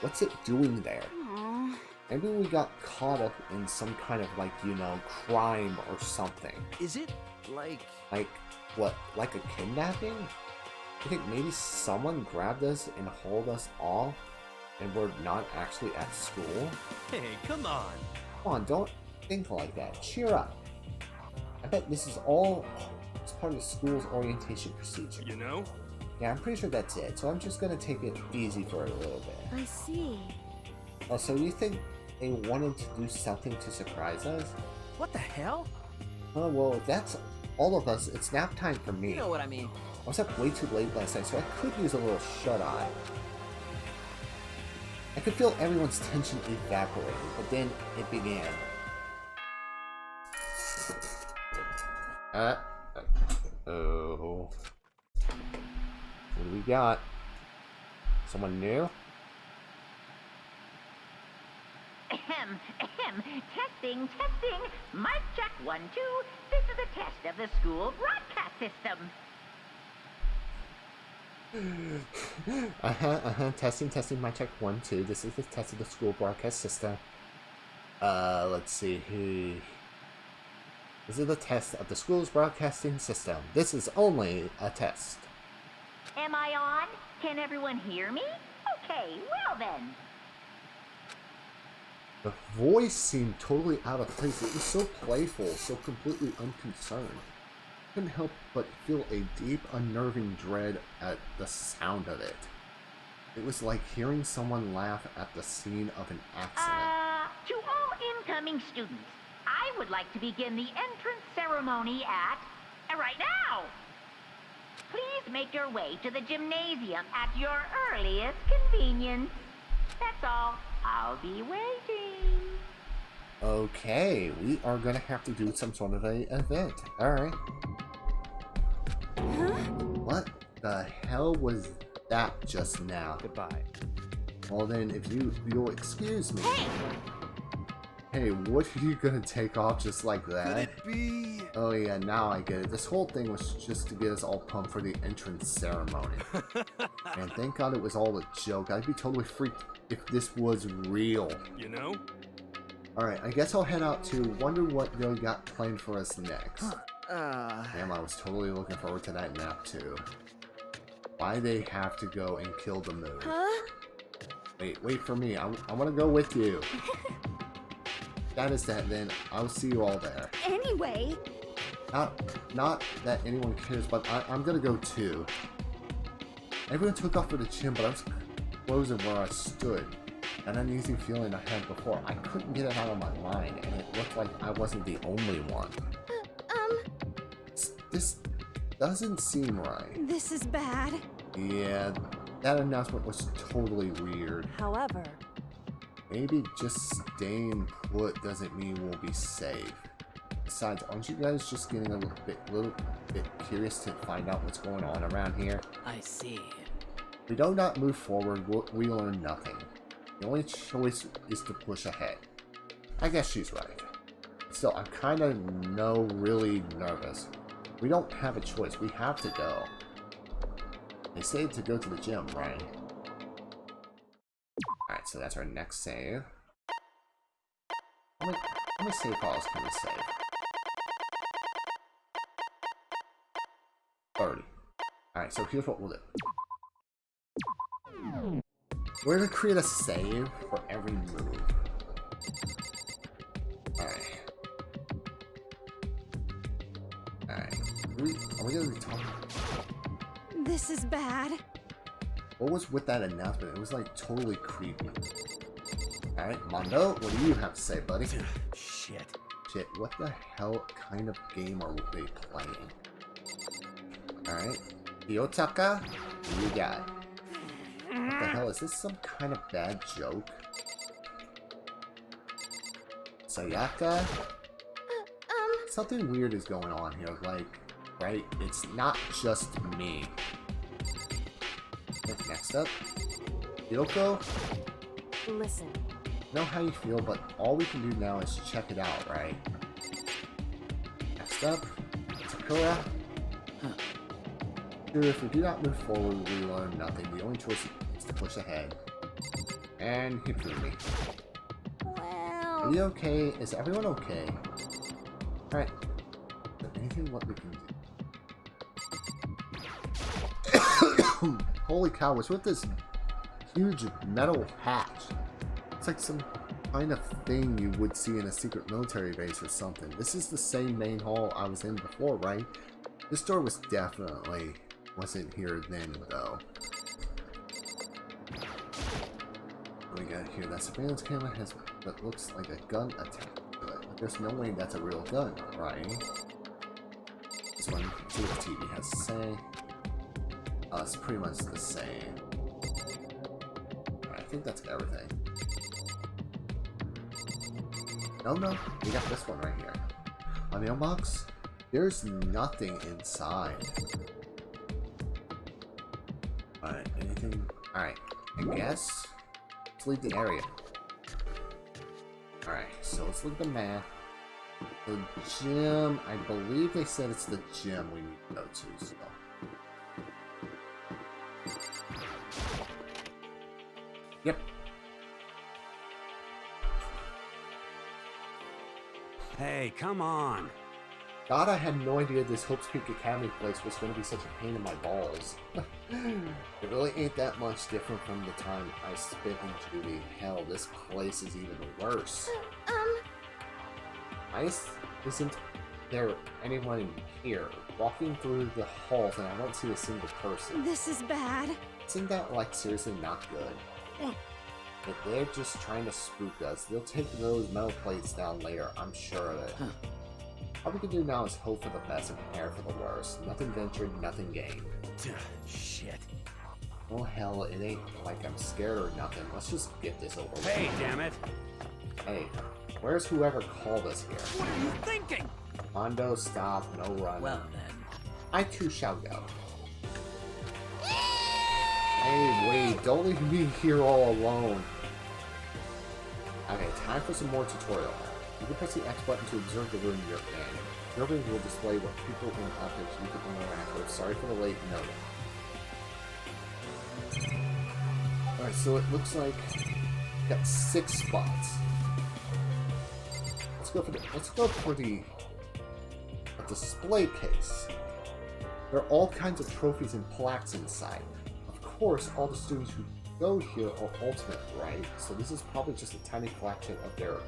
What's it doing there? Aww. Maybe we got caught up in some kind of, like, you know, crime or something. Is it like... Like, what? Like a kidnapping? You think maybe someone grabbed us and hauled us off and we're not actually at school? Hey, come on. Come on, don't think like that. Cheer up. I bet this is all part of the school's orientation procedure. You know? Yeah, I'm pretty sure that's it, so I'm just gonna take it easy for a little bit. I see. Oh, so you think they wanted to do something to surprise us? What the hell? Oh, well, if that's all of us, it's nap time for me. You know what I mean. I was up way too late last night, so I could use a little shut-eye. I could feel everyone's tension evaporating, but then it began. Oh. What do we got? Someone new? Ahem, ahem. Testing, testing. Mic check 1, 2. This is a test of the school broadcast system. Testing, testing, mic check 1, 2. This is the test of the school broadcast system. Let's see who. This is the test of the school's broadcasting system. This is only a test. Am I on? Can everyone hear me? Okay, well then. The voice seemed totally out of place. It was so playful, so completely unconcerned. I couldn't help but feel a deep, unnerving dread at the sound of it. It was like hearing someone laugh at the scene of an accident. To all incoming students, I would like to begin the entrance ceremony at... right now! Please make your way to the gymnasium at your earliest convenience. That's all. I'll be waiting. Okay, we are gonna have to do some sort of a event. Alright. What the hell was that just now? Goodbye. Well then, if you'll excuse me. Hey, what are you gonna take off just like that? Could it be? Oh yeah, now I get it. This whole thing was just to get us all pumped for the entrance ceremony. And thank God it was all a joke. I'd be totally freaked if this was real. You know? Alright, I guess I'll head out to wonder what you got planned for us next. Damn, I was totally looking forward to that nap too. Why they have to go and kill the moon? Huh? Wait for me. I want to go with you. That is that then. I'll see you all there. Anyway. Not that anyone cares, but I'm gonna go too. Everyone took off for the gym, but I was frozen where I stood. An uneasy feeling I had before. I couldn't get it out of my mind, and it looked like I wasn't the only one. This doesn't seem right. This is bad. Yeah, that announcement was totally weird. However, maybe just staying put doesn't mean we'll be safe. Besides, aren't you guys just getting a little bit curious to find out what's going on around here? I see. If we do not move forward, we learn nothing. The only choice is to push ahead. I guess she's right. Still, I'm kind of really nervous. We don't have a choice. We have to go. They say to go to the gym, right? Alright, so that's our next save. How many save files can we save? 30. Alright, so here's what we'll do. We're gonna create a save for every move. Alright. Alright. Are we gonna be talking? This is bad. What was with that announcement? It was like totally creepy. Alright, Mondo, what do you have to say, buddy? Shit. Shit, what the hell kind of game are they playing? Alright. Yotaka, what do you got? What the hell, is this some kind of bad joke? Sayaka? Something weird is going on here, like, right? It's not just me. Next up, Yoko. Listen. I know how you feel, but all we can do now is check it out, right? Next up, Sakura. Sure, if we do not move forward, we learn nothing. The only choice is to push ahead. And Hifumi. Well... Are you okay? Is everyone okay? Alright. Is there anything what we can do? Holy cow, what's with this huge metal hatch? It's like some kind of thing you would see in a secret military base or something. This is the same main hall I was in before, right? This door was definitely wasn't here then, though. What do we got here? That surveillance camera has what looks like a gun attached to it. There's no way that's a real gun, right? This one, see what the TV has to say. It's pretty much the same. I think that's everything. No, we got this one right here. On the mailbox, there's nothing inside. Alright, anything? Alright, I guess let's leave the area. Alright, so let's look at the map. The gym, I believe they said it's the gym we need to go to, so. Yep. Hey, come on. God, I had no idea this Hope's Peak Academy place was going to be such a pain in my balls. It really ain't that much different from the time I spent in Judy. Hell, this place is even worse. Isn't there anyone in here? Walking through the halls and I don't see a single person. This is bad. Isn't that, like, seriously not good? If they're just trying to spook us, they'll take those metal plates down later, I'm sure of it. All we can do now is hope for the best and prepare for the worst. Nothing ventured, nothing gained. Shit. Oh hell, it ain't like I'm scared or nothing. Let's just get this over with. Hey, damn it. Hey, where's whoever called us here? What are you thinking? Mondo, stop, no run. Well then. I too shall go. Hey, wait, don't leave me here all alone. Okay, time for some more tutorial. You can press the X button to observe the room you're in. Observing will display what people and objects you can interact with. Sorry for the late note. Alright, so it looks like we got 6 spots. Let's go for the display case. There are all kinds of trophies and plaques inside. Of course, all the students who go here are ultimate, right? So this is probably just a tiny collection of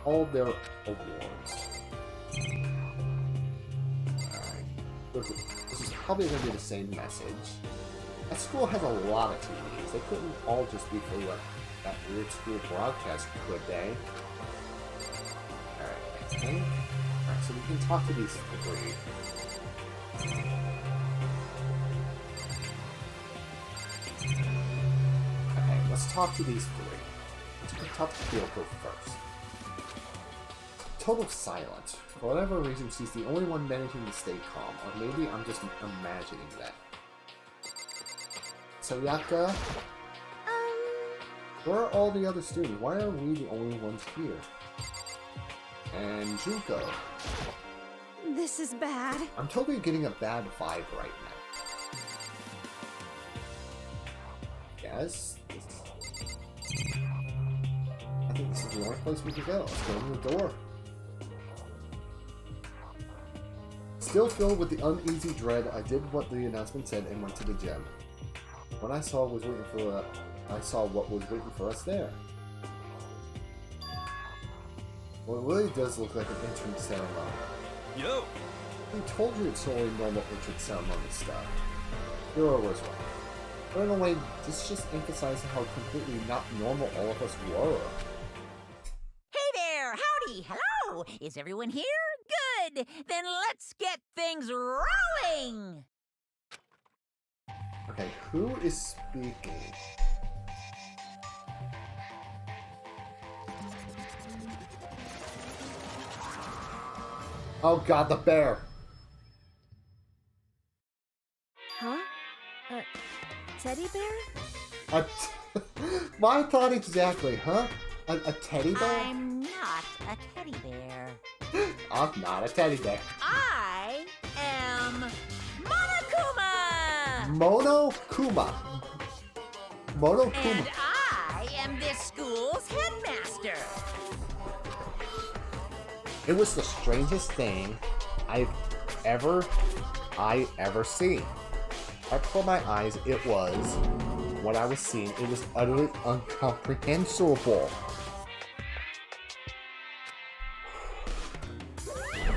all their awards. Alright. This is probably going to be the same message. That school has a lot of TVs. They couldn't all just be for that weird school broadcast, could they? Alright, I think. Alright, so we can talk to these 3. Okay, let's talk to these 3. Let's talk to Kyoko first. Total silence. For whatever reason, she's the only one managing to stay calm, or maybe I'm just imagining that. Sayaka? Where are all the other students? Why are we the only ones here? And Junko? This is bad. I'm totally getting a bad vibe right now. Yes? I think this is the only place we can go. Let's go to the door. Still filled with the uneasy dread, I did what the announcement said and went to the gym. What I saw was waiting for I saw what was waiting for us there. Well, it really does look like an entrance ceremony. Yo! We told you it's only normal entrance ceremony stuff. Hiro was right. But in a way, this just emphasizes how completely not normal all of us were. Hey there! Howdy! Hello! Is everyone here? Good! Then let's get things rolling! Okay, who is speaking? Oh god, the bear! teddy bear? My thought exactly, huh? A teddy bear? I'm not a teddy bear. I'm not a teddy bear. I am Monokuma! Monokuma. And I am this school's headmaster. It was the strangest thing I've ever seen. Right before my eyes, it was what I was seeing. It was utterly incomprehensible.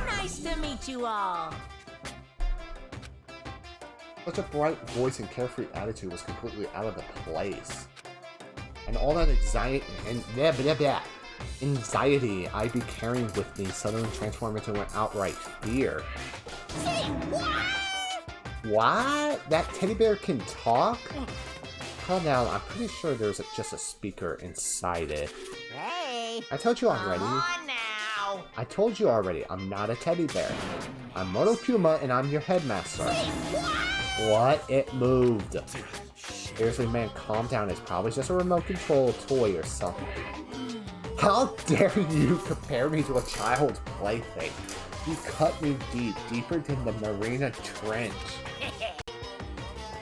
Nice to meet you all. Such a bright voice and carefree attitude was completely out of the place. And all that anxiety and anxiety I'd be carrying with me suddenly transformed into an outright fear. Say what? What? That teddy bear can talk? Calm down, I'm pretty sure there's just a speaker inside it. Hey! I told you already. Come on now! I told you already, I'm not a teddy bear. I'm Monokuma and I'm your headmaster. Say what? What? It moved. Seriously, man, calm down. It's probably just a remote control toy or something. How dare you compare me to a child's plaything? You cut me deep, deeper than the Marina Trench.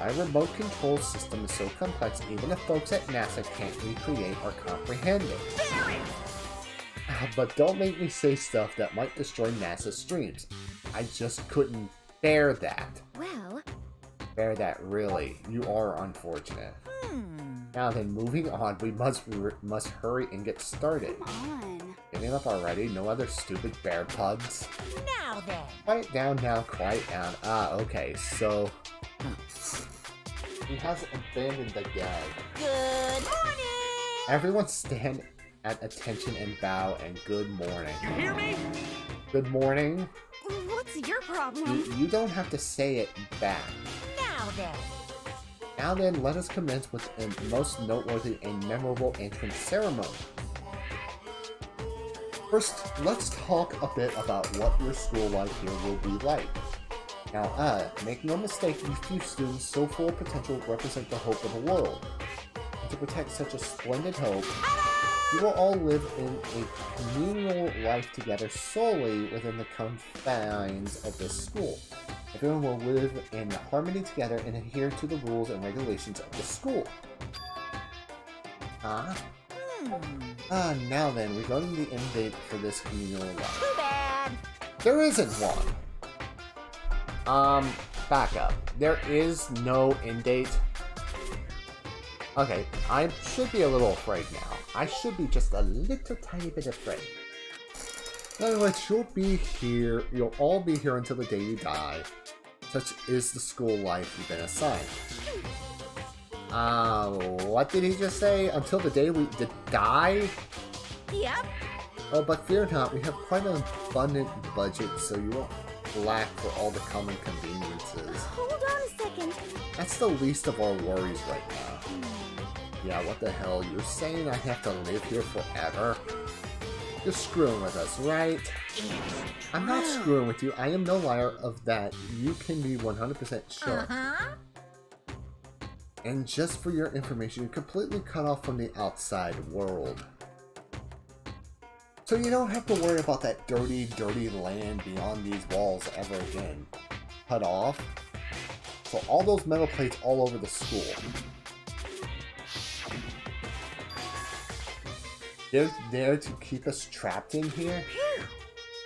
My remote control system is so complex, even the folks at NASA can't recreate or comprehend it. But don't make me say stuff that might destroy NASA's streams. I just couldn't bear that. Well... Bear that, really. You are unfortunate. Now then, moving on, we must hurry and get started. Come on. Giving up already? No other stupid bear puds? Now then. Quiet down now, quiet down. Okay, so... He has abandoned the gag. Good morning! Everyone stand at attention and bow and good morning. You hear me? Good morning. What's your problem? You don't have to say it back. Now then. Now then, let us commence with the most noteworthy and memorable entrance ceremony. First, let's talk a bit about what your school life here will be like. Now, make no mistake, you few students so full of potential represent the hope of the world. And to protect such a splendid hope, you will all live in a communal life together solely within the confines of this school. Everyone will live in harmony together and adhere to the rules and regulations of the school. Now then, regarding the end date for this communal life. Too bad. There isn't one. Back up. There is no end date. Okay, I should be a little afraid now. I should be just a little tiny bit afraid. Anyways, you'll be here. You'll all be here until the day you die. Such is the school life you've been assigned. What did he just say? Until the day we die? Yep. Oh, but fear not, we have quite an abundant budget, so you won't lack for all the common conveniences. Hold on a second. That's the least of our worries right now. Yeah, what the hell? You're saying I have to live here forever? You're screwing with us, right? I'm not screwing with you. I am no liar of that. You can be 100% sure. And just for your information, you're completely cut off from the outside world. So you don't have to worry about that dirty, dirty land beyond these walls ever again. Cut off? So all those metal plates all over the school. They're there to keep us trapped in here?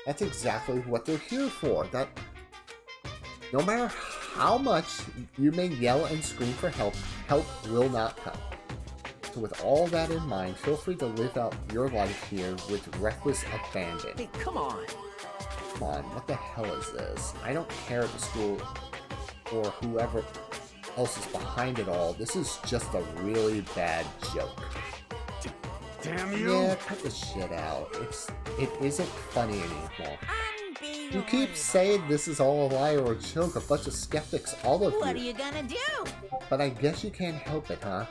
That's exactly what they're here for. That no matter how much you may yell and scream for help, help will not come. So with all that in mind, feel free to live out your life here with reckless abandon. Hey, come on. Come on, what the hell is this? I don't care if the school or whoever else is behind it all. This is just a really bad joke. Damn you! Yeah, cut the shit out. It isn't funny anymore. You keep saying this is all a lie or a joke, a bunch of skeptics, all of you. What are you gonna do? But I guess you can't help it, huh?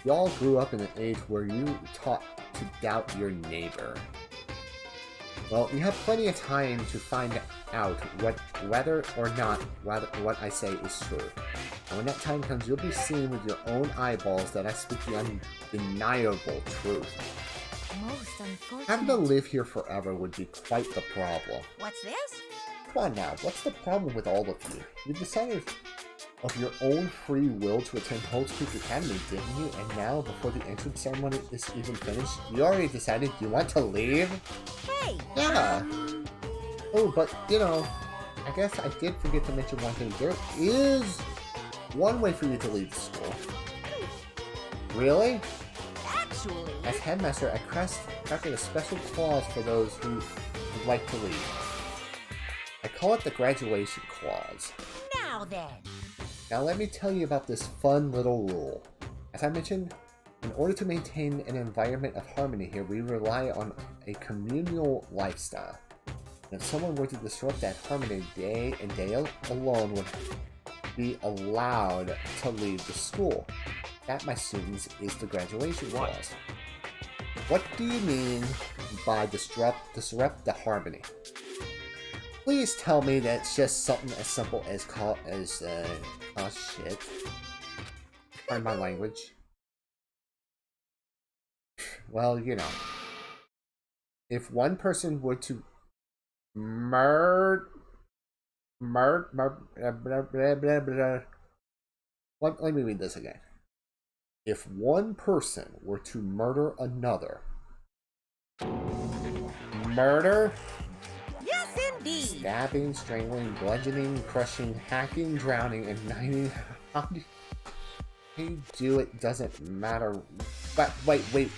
Y'all grew up in an age where you taught to doubt your neighbor. Well, you have plenty of time to find out whether or not what I say is true. And when that time comes, you'll be seeing with your own eyeballs that I speak the undeniable truth. Most unfortunate. Having to live here forever would be quite the problem. What's this? Come on now, what's the problem with all of you? You decided of your own free will to attend Holtz Peak Academy, didn't you? And now, before the entrance ceremony is even finished, you already decided you want to leave? Hey! Yeah! Oh, but, you know, I guess I did forget to mention one thing. There is one way for you to leave the school. Really? Actually... As headmaster, I crafted a special clause for those who would like to leave. I call it the graduation clause. Now then! Now let me tell you about this fun little rule. As I mentioned, in order to maintain an environment of harmony here, we rely on a communal lifestyle. And if someone were to disrupt that harmony, they alone would be allowed to leave the school. That, my students, is the graduation clause. What do you mean by disrupt the harmony? Please tell me that it's just something as simple as shit. Pardon my language. Well, you know. If one person were to let me read this again. If one person were to murder another. Murder? Yes, indeed! Stabbing, strangling, bludgeoning, crushing, hacking, drowning, and knighting. How do you do it doesn't matter. But wait.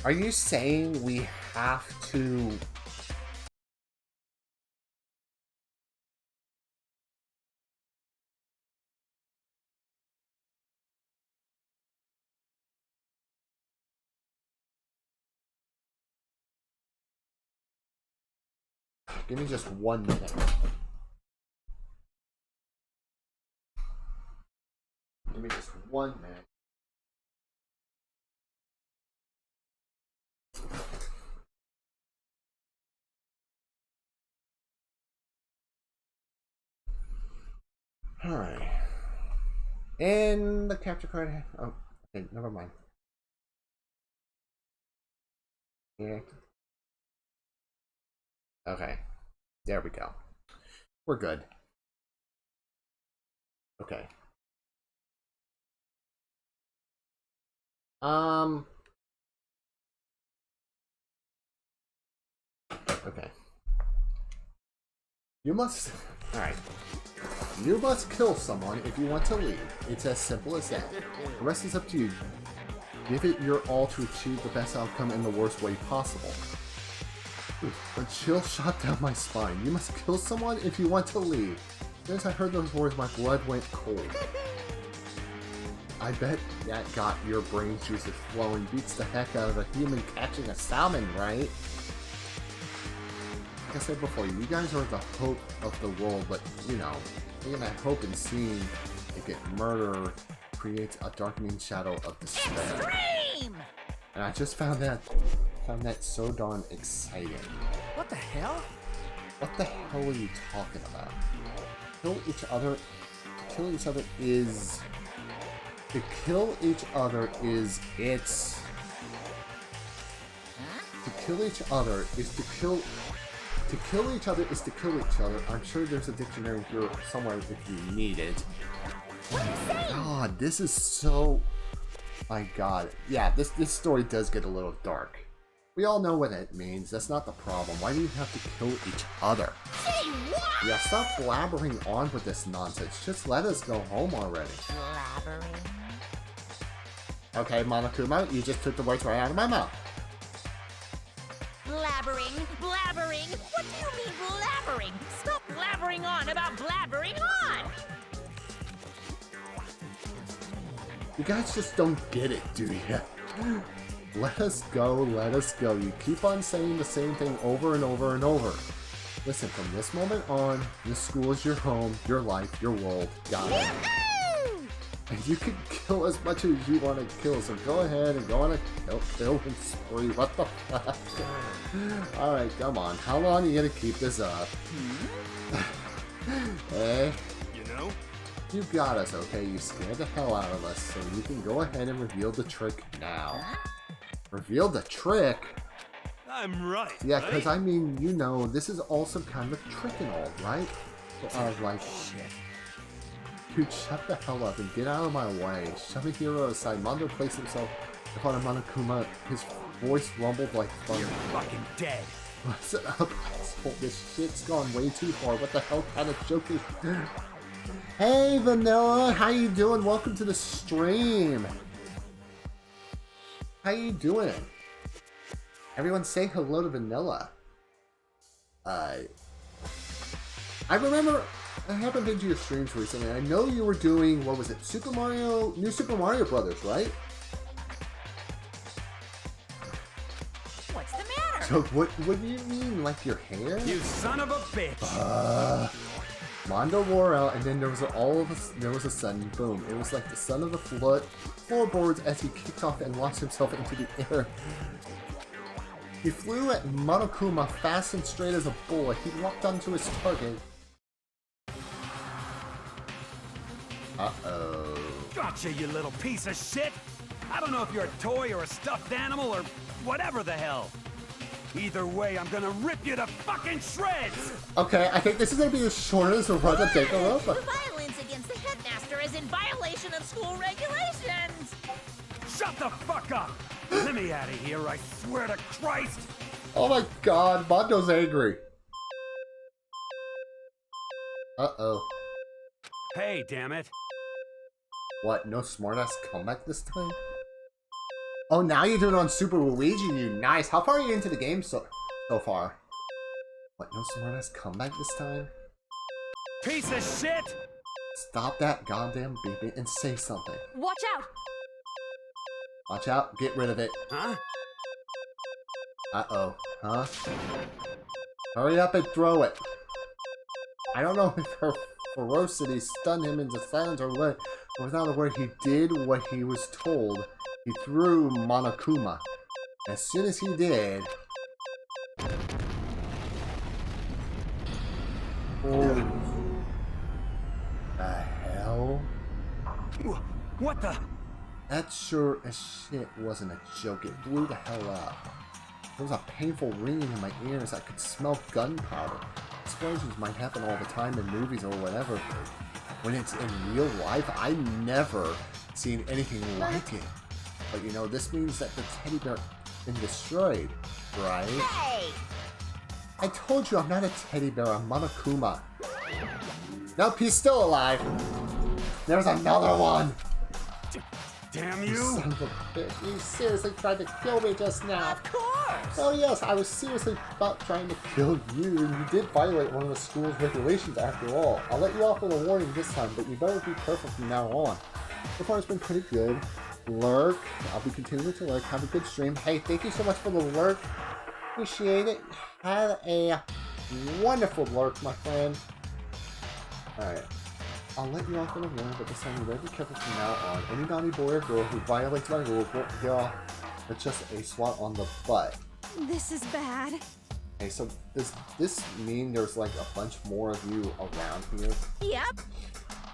Are you saying we have to... Give me just 1 minute. Give me just 1 minute. Alright. And the capture card. Oh, okay, never mind. Yeah. Okay. There we go. We're good. Okay. Okay. You must... Alright. You must kill someone if you want to leave. It's as simple as that. The rest is up to you. Give it your all to achieve the best outcome in the worst way possible. A chill shot down my spine. You must kill someone if you want to leave. As I heard those words, my blood went cold. I bet that got your brain juices flowing. Beats the heck out of a human catching a salmon, right? Like I said before, you guys are the hope of the world, but, you know, taking that hope and seeing it get murdered creates a darkening shadow of despair. Extreme! And I just found that so darn exciting. What the hell? What the hell are you talking about? To kill each other is to kill each other. I'm sure there's a dictionary here somewhere if you need it. God, this is so... My God. Yeah, this story does get a little dark. We all know what it means. That's not the problem. Why do you have to kill each other? Say what? Yeah, stop blabbering on with this nonsense. Just let us go home already. Blabbering? Okay, Monokuma, you just took the words right out of my mouth. Blabbering? What do you mean blabbering? Stop blabbering on about blabbering on! You guys just don't get it, do you? Let us go. You keep on saying the same thing over and over and over. Listen, from this moment on, this school is your home, your life, your world. Got it? And you can kill as much as you want to kill, so go ahead and go on a killing spree. What the fuck? Alright, come on. How long are you gonna keep this up? Eh? You know? You got us, okay? You scared the hell out of us, so you can go ahead and reveal the trick now. Reveal the trick? I'm right. Yeah, because I mean, you know, this is all some kind of trick and all, right? So I was like, shit. Dude, shut the hell up and get out of my way. Shove a hero aside. Mondo placed himself in front of Monokuma. His voice rumbled like thunder. You're fucking dead. Listen up, asshole. This shit's gone way too far. What the hell kind of joke is... Hey, Vanilla! How you doing? Welcome to the stream. How you doing? Everyone say hello to Vanilla. I remember... I haven't been to your streams recently. I know you were doing, what was it, New Super Mario Brothers, right? What's the matter? So what do you mean, like your hair? You son of a bitch! Mondo wore out, and then there was a sudden boom. It was like the son of the floorboards as he kicked off and launched himself into the air. He flew at Monokuma fast and straight as a bullet. He locked onto his target. Uh-oh. Gotcha, you little piece of shit! I don't know if you're a toy or a stuffed animal or whatever the hell. Either way, I'm gonna rip you to fucking shreds! Okay, I think this is gonna be as short as we're gonna take a look. Violence against the headmaster is in violation of school regulations! Shut the fuck up! Let me out of here, I swear to Christ! Oh my god, Mondo's angry. Uh-oh. Hey, damn it. What, no smartass comeback this time? Oh, now you're doing it on Super Luigi, you nice. How far are you into the game so far? What, no smartass comeback this time? Piece of shit! Stop that goddamn beeping and say something. Watch out! Watch out, get rid of it. Huh? Uh-oh, huh? Hurry up and throw it. I don't know if her ferocity stunned him into silence or what, but without a word, he did what he was told. He threw Monokuma. As soon as he did... Oh. The hell? What the? That sure as shit wasn't a joke. It blew the hell up. There was a painful ringing in my ears. I could smell gunpowder. Explosions might happen all the time in movies or whatever. When it's in real life, I've never seen anything like it. But you know, this means that the teddy bear has been destroyed, right? Hey! I told you I'm not a teddy bear, I'm Monokuma. Nope, he's still alive. There's another one. Damn You you! son of a bitch, you seriously tried to kill me just now. Of course! Oh yes, I was seriously about trying to kill you, and you did violate one of the school's regulations after all. I'll let you off with a warning this time, but you better be careful from now on. So far it's been pretty good. Lurk, I'll be continuing to lurk. Have a good stream. Hey, thank you so much for the lurk. Appreciate it. Have a wonderful lurk, my friend. Alright. I'll let you off with a warning, but this time you better be careful from now on. Any naughty boy or girl who violates my rules won't get off with just a swat on the butt. This is bad. Okay, so does this mean there's like a bunch more of you around here? Yep.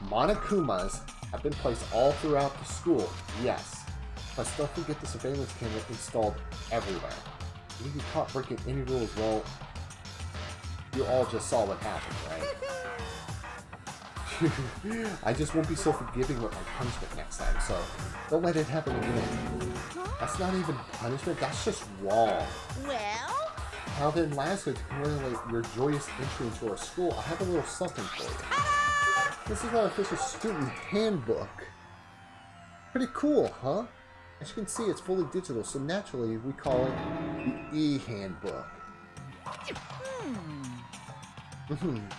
Monokumas have been placed all throughout the school, yes. But don't forget the surveillance camera installed everywhere. If you get caught breaking any rules, well, you all just saw what happened, right? I just won't be so forgiving with my punishment next time, so don't let it happen again. That's not even punishment, that's just wrong. Well? Now then, lastly, to commemorate your joyous entry into our school, I have a little something for you. This is our official student handbook. Pretty cool, huh? As you can see, it's fully digital, so naturally we call it the e-handbook.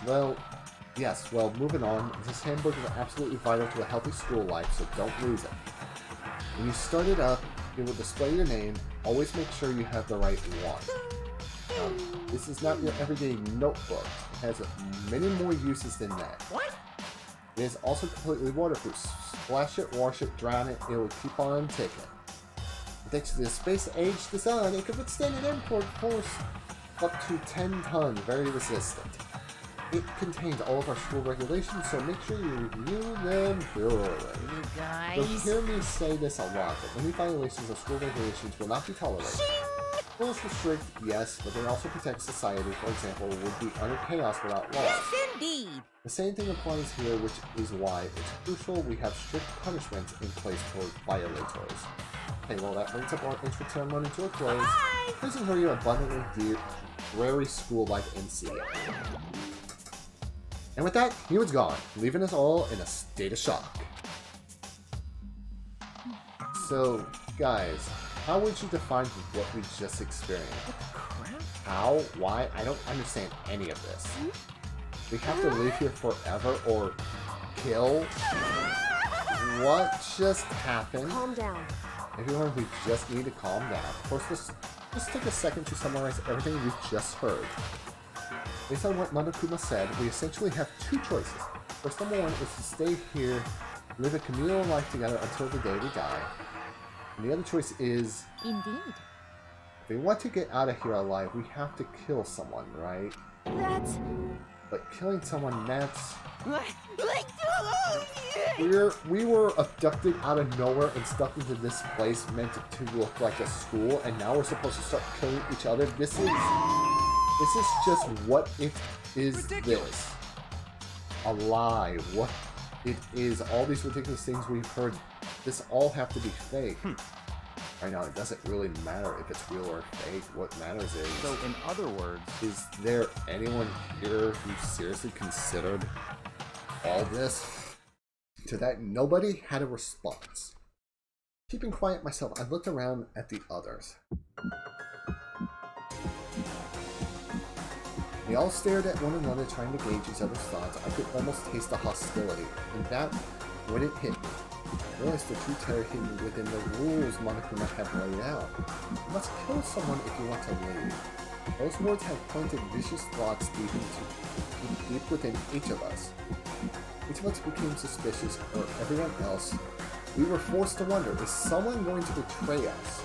Well, yes, well, moving on. This handbook is absolutely vital to a healthy school life, so don't lose it. When you start it up, it will display your name. Always make sure you have the right one. This is not your everyday notebook. It has many more uses than that. What? It is also completely waterproof. Splash it, wash it, drown it, it will keep on ticking. Thanks to this space-age design, it could withstand an import force up to 10 tons, very resistant. It contains all of our school regulations, so make sure you review them thoroughly. You guys... You'll hear me say this a lot, but any violations of school regulations will not be tolerated. Rules restrict, yes, but they also protect society. For example, would be utter chaos without laws. Yes, indeed! The same thing applies here, which is why it's crucial we have strict punishments in place for violators. Okay, well that brings up our intro ceremony to a close. Please enjoy your abundantly dreary school-like NCA. And with that, he was gone, leaving us all in a state of shock. So, guys, how would you define what we just experienced? How? Why? I don't understand any of this. We have to live here forever or kill? What just happened? Calm down. Everyone, we just need to calm down. First, let's just take a second to summarize everything we just heard. Based on what Monokuma said, we essentially have two choices. First, number one is to stay here, live a communal life together until the day we die. And the other choice is... Indeed. If we want to get out of here alive, we have to kill someone, right? That's... But killing someone, that's... We were abducted out of nowhere and stuck into this place meant to look like a school, and now we're supposed to start killing each other. This is just what it is. Ridiculous. This a lie. What it is. All these ridiculous things we've heard. This all have to be fake. Right now, it doesn't really matter if it's real or fake. What matters is... So, in other words... Is there anyone here who seriously considered all this? To that, nobody had a response. Keeping quiet myself, I looked around at the others. They all stared at one another, trying to gauge each other's thoughts. I could almost taste the hostility, and that, when it hit me, I realized the true terror hidden within the rules Monokuma had laid out. You must kill someone if you want to leave. Those words had planted vicious thoughts deep within each of us. Each of us became suspicious, or everyone else. We were forced to wonder, is someone going to betray us?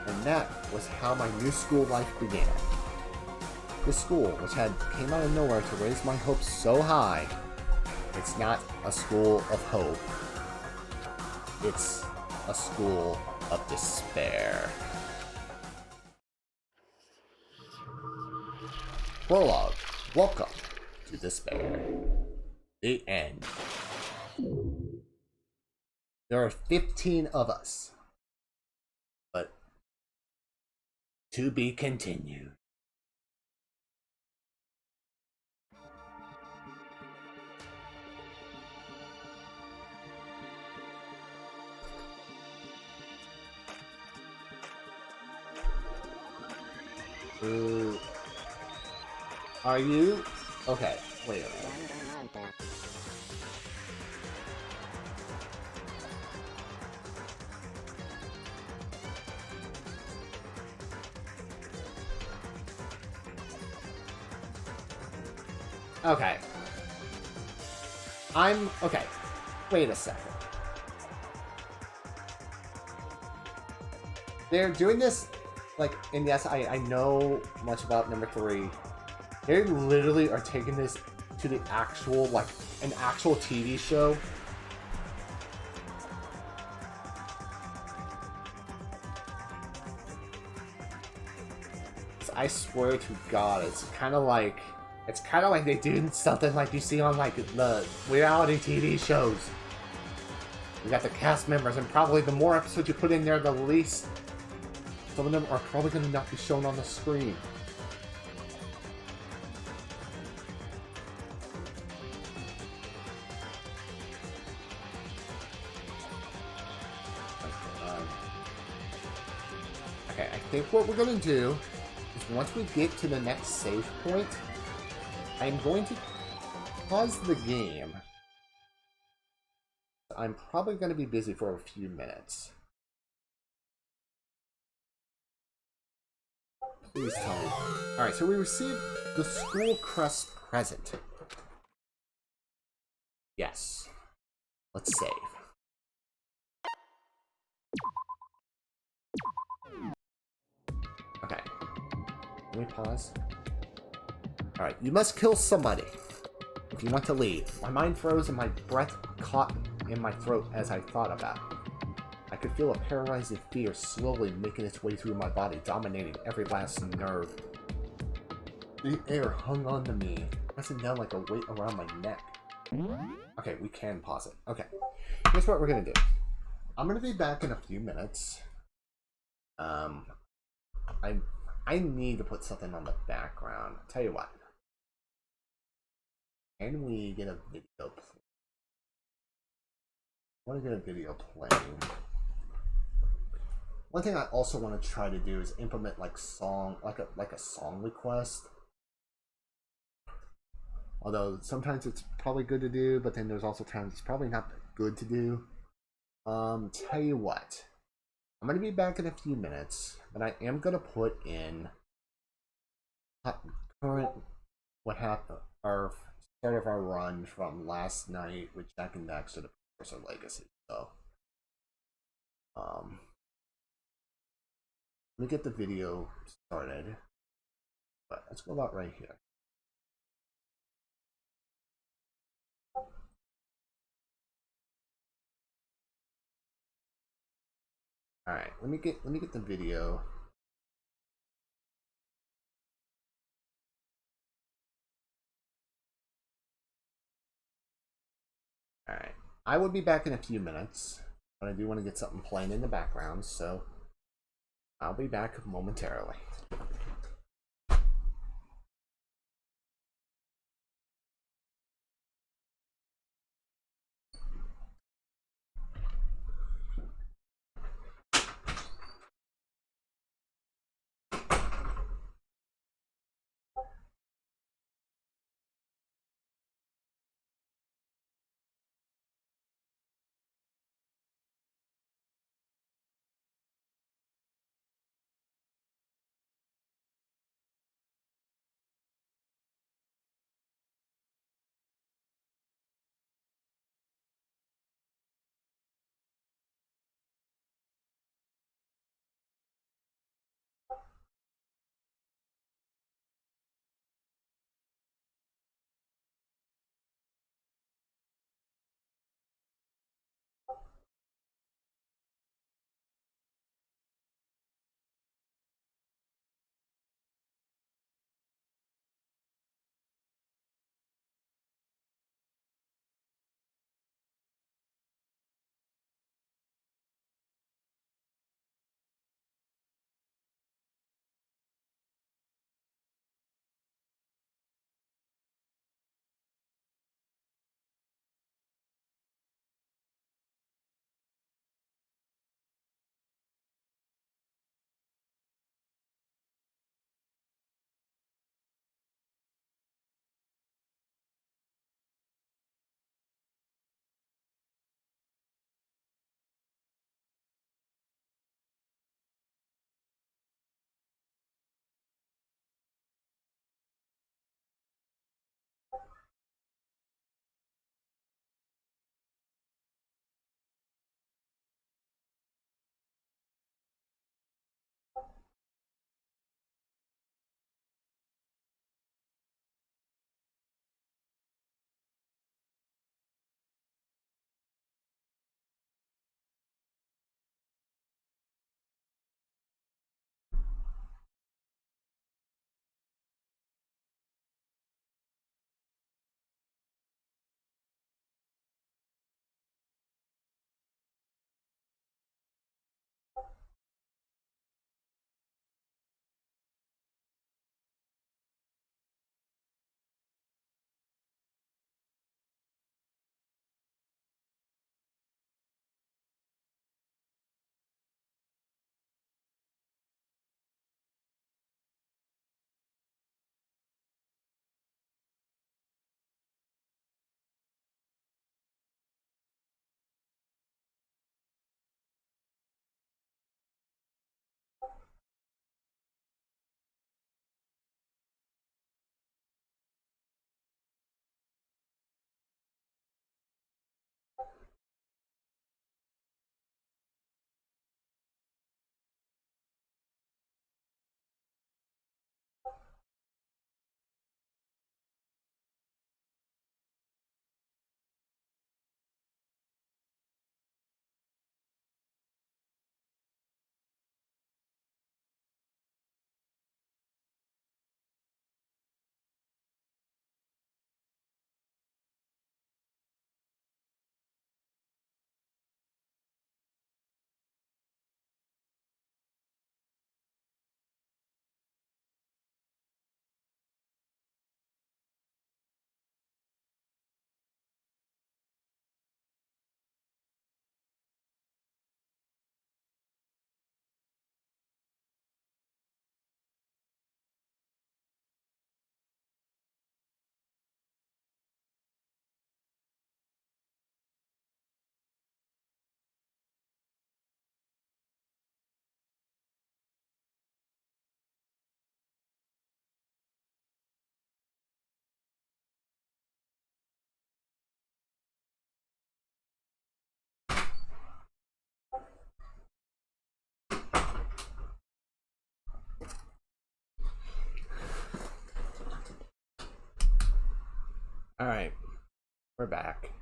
And that was how my new school life began. This school, which came out of nowhere to raise my hopes so high, it's not a school of hope. It's a school of despair. Prologue. Welcome to despair. The end. There are 15 of us. But to be continued. Are you? Okay, wait a minute. Okay. Okay. Wait a second. They're doing this, like, and yes, I know much about number 3. They literally are taking this to the actual, like, an actual TV show. I swear to God, it's kind of like they do something like you see on, like, the reality TV shows. You got the cast members, and probably the more episodes you put in there, the least. Some of them are probably going to not be shown on the screen. Okay, I think what we're going to do is once we get to the next save point, I'm going to pause the game. I'm probably going to be busy for a few minutes. Please tell me. Alright, so we received the school crest present. Yes. Let's save. Okay. Let me pause. Alright, you must kill somebody if you want to leave. My mind froze and my breath caught in my throat as I thought about it. I could feel a paralyzing fear slowly making its way through my body, dominating every last nerve. The air hung on to me, pressing down like a weight around my neck. Okay, we can pause it. Okay, here's what we're gonna do. I'm gonna be back in a few minutes. I need to put something on the background. I'll tell you what. Can we get a video play? I want to get a video playing. One thing I also want to try to do is implement like a song request. Although sometimes it's probably good to do, but then there's also times it's probably not good to do. Tell you what. I'm going to be back in a few minutes, but I am going to put in current what happened, our start of our run from last night with Jak and Daxter the Precursor Legacy. So, let me get the video started. But let's go about right here. All right, let me get the video. All right, I will be back in a few minutes, but I do want to get something playing in the background, so I'll be back momentarily. Alright, we're back.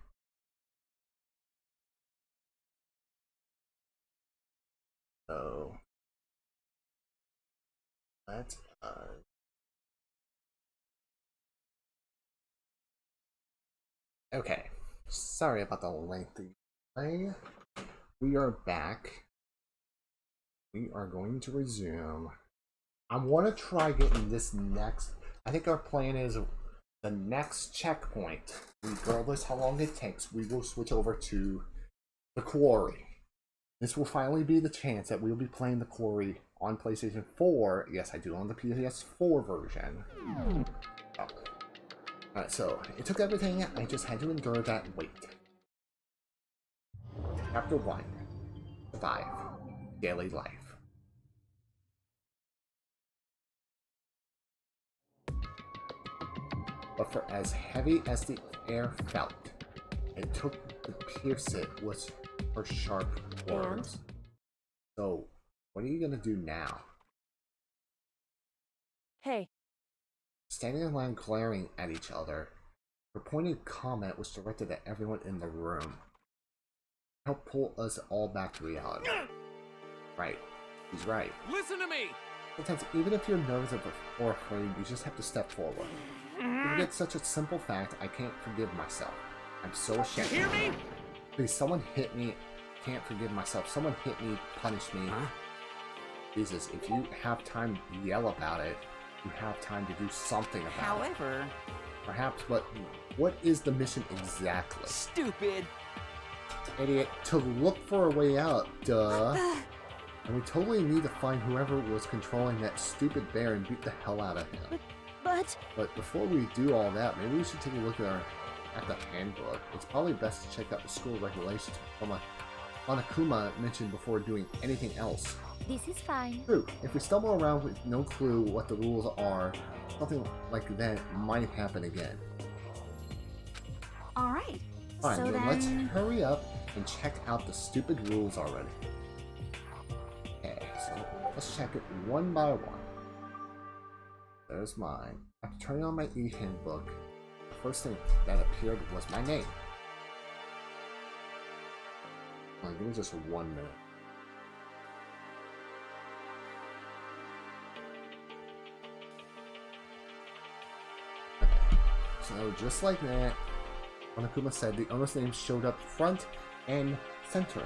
So, let's okay, sorry about the lengthy delay. We are back. We are going to resume. I want to try getting this next. I think our plan is the next checkpoint, regardless how long it takes, we will switch over to the Quarry. This will finally be the chance that we'll be playing the Quarry on PlayStation 4. Yes, I do on the PS4 version. Oh. Alright, so it took everything. I just had to endure that wait. Chapter 1. Survive. Daily life. But for as heavy as the air felt, it took to pierce it was her sharp words. So, what are you gonna do now? Hey. Standing in line glaring at each other, her pointed comment was directed at everyone in the room. Help pull us all back to reality. Right. He's right. Listen to me! Sometimes, even if you're nervous or afraid, you just have to step forward. To forget such a simple fact, I can't forgive myself. I'm so ashamed. You hear me? Please, someone hit me. Can't forgive myself. Someone hit me, punish me. Huh? Jesus, if you have time to yell about it, you have time to do something about it. However... Perhaps, but what is the mission exactly? Stupid! Idiot, to look for a way out, duh. And we totally need to find whoever was controlling that stupid bear and beat the hell out of him. But before we do all that, maybe we should take a look at the handbook. It's probably best to check out the school regulations from Monokuma mentioned before doing anything else. This is fine. True. If we stumble around with no clue what the rules are, something like that might happen again. Alright. Fine, So then let's hurry up and check out the stupid rules already. Okay, so let's check it one by one. There's mine. After turning on my e-handbook, the first thing that appeared was my name. Give me just 1 minute. Okay, so just like that, Monokuma said the owner's name showed up front and center.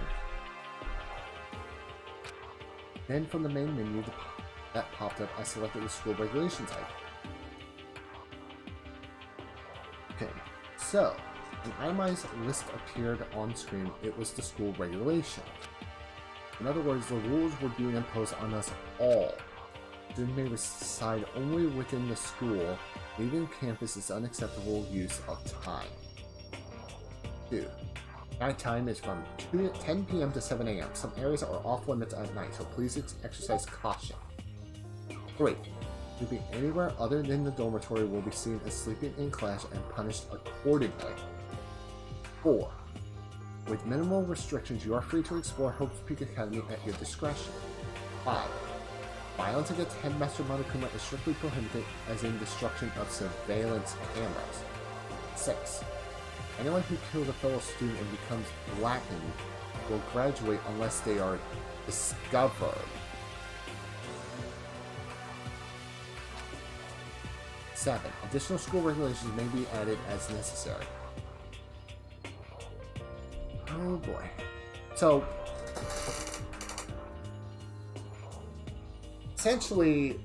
Then from the main menu that popped up, I selected the school regulations item. Okay, so an itemized list appeared on screen. It was the school regulations. In other words, the rules were being imposed on us all. Students may reside only within the school. Leaving campus is unacceptable use of time. 2. Night time is from 10 p.m. to 7 a.m. Some areas are off limits at night, so please exercise caution. 3. Sleeping anywhere other than the dormitory will be seen as sleeping in class and punished accordingly. 4. With minimal restrictions, you are free to explore Hope's Peak Academy at your discretion. 5. Violence against Headmaster Monokuma is strictly prohibited, as in destruction of surveillance cameras. 6. Anyone who kills a fellow student and becomes blackened will graduate unless they are discovered. 7. Additional school regulations may be added as necessary. Oh boy. So, essentially,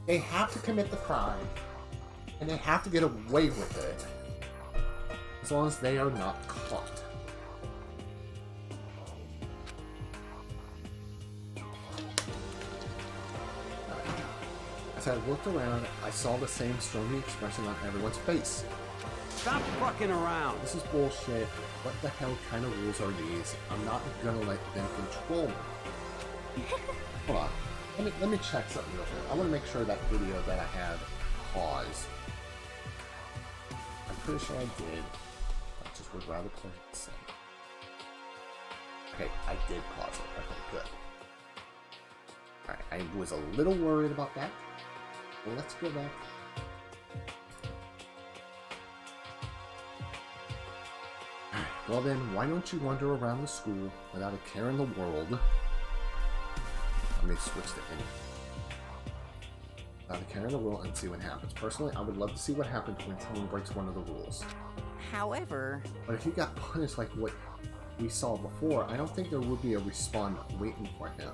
they have to commit the crime, and they have to get away with it, as long as they are not caught. As I looked around, I saw the same stormy expression on everyone's face. Stop fucking around! This is bullshit. What the hell kind of rules are these? I'm not gonna let them control me. Hold on. Let me check something real quick. I want to make sure that video that I had paused. I'm pretty sure I did. I just would rather play it safe. Okay, I did pause it. Okay, good. Alright, I was a little worried about that. Well, let's go back. Well then, why don't you wander around the school without a care in the world? Let me switch to any. Without a care in the world and see what happens. Personally, I would love to see what happens when someone breaks one of the rules. However... But if he got punished like what we saw before, I don't think there would be a respawn waiting for him.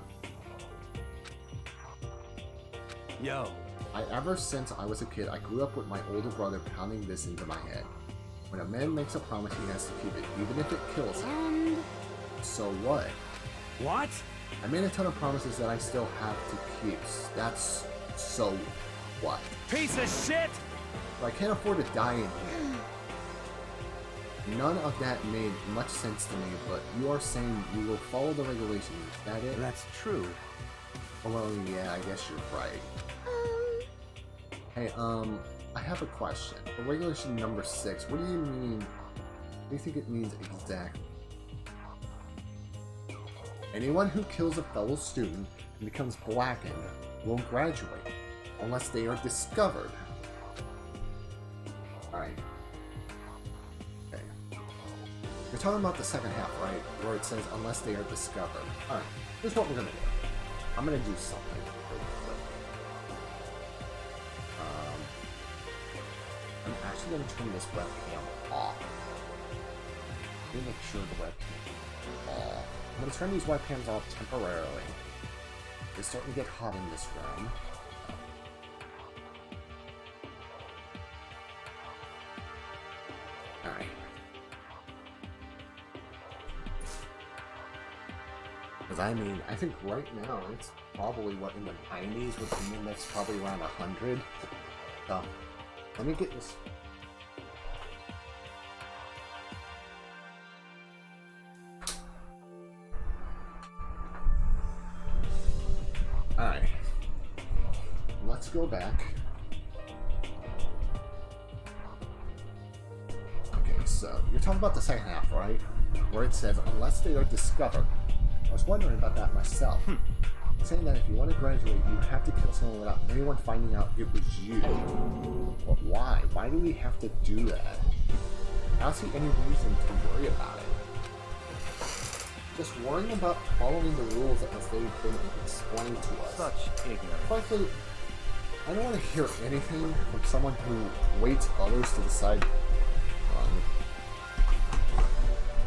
Yo. Ever since I was a kid, I grew up with my older brother pounding this into my head. When a man makes a promise, he has to keep it, even if it kills him. So what? What? I made a ton of promises that I still have to keep. That's so what? Piece of shit! But I can't afford to die in here. None of that made much sense to me, but you are saying you will follow the regulations. Is that it? That's true. Oh, well, yeah, I guess you're right. Hey, I have a question. For regulation number 6, what do you mean? What do you think it means exactly? Anyone who kills a fellow student and becomes blackened won't graduate unless they are discovered. Alright. Okay. You're talking about the second half, right? Where it says unless they are discovered. Alright, here's what we're gonna do. I'm gonna do something really quick. I'm actually gonna turn this webcam off. Let me make sure the webcam is off. I'm gonna turn these webcams off temporarily. It's starting to get hot in this room. Alright. Because I mean, I think right now it's probably what in the 90s, which means that's probably around 100. So, let me get this. Alright. Let's go back. Okay, so you're talking about the second half, right? Where it says, unless they are discovered. I was wondering about that myself. Saying that if you want to graduate, you have to kill someone without anyone finding out it was you. But why? Why do we have to do that? I don't see any reason to worry about it. Just worrying about following the rules as they've been explained to us. Such ignorance. Frankly, I don't want to hear anything from someone who waits others to decide.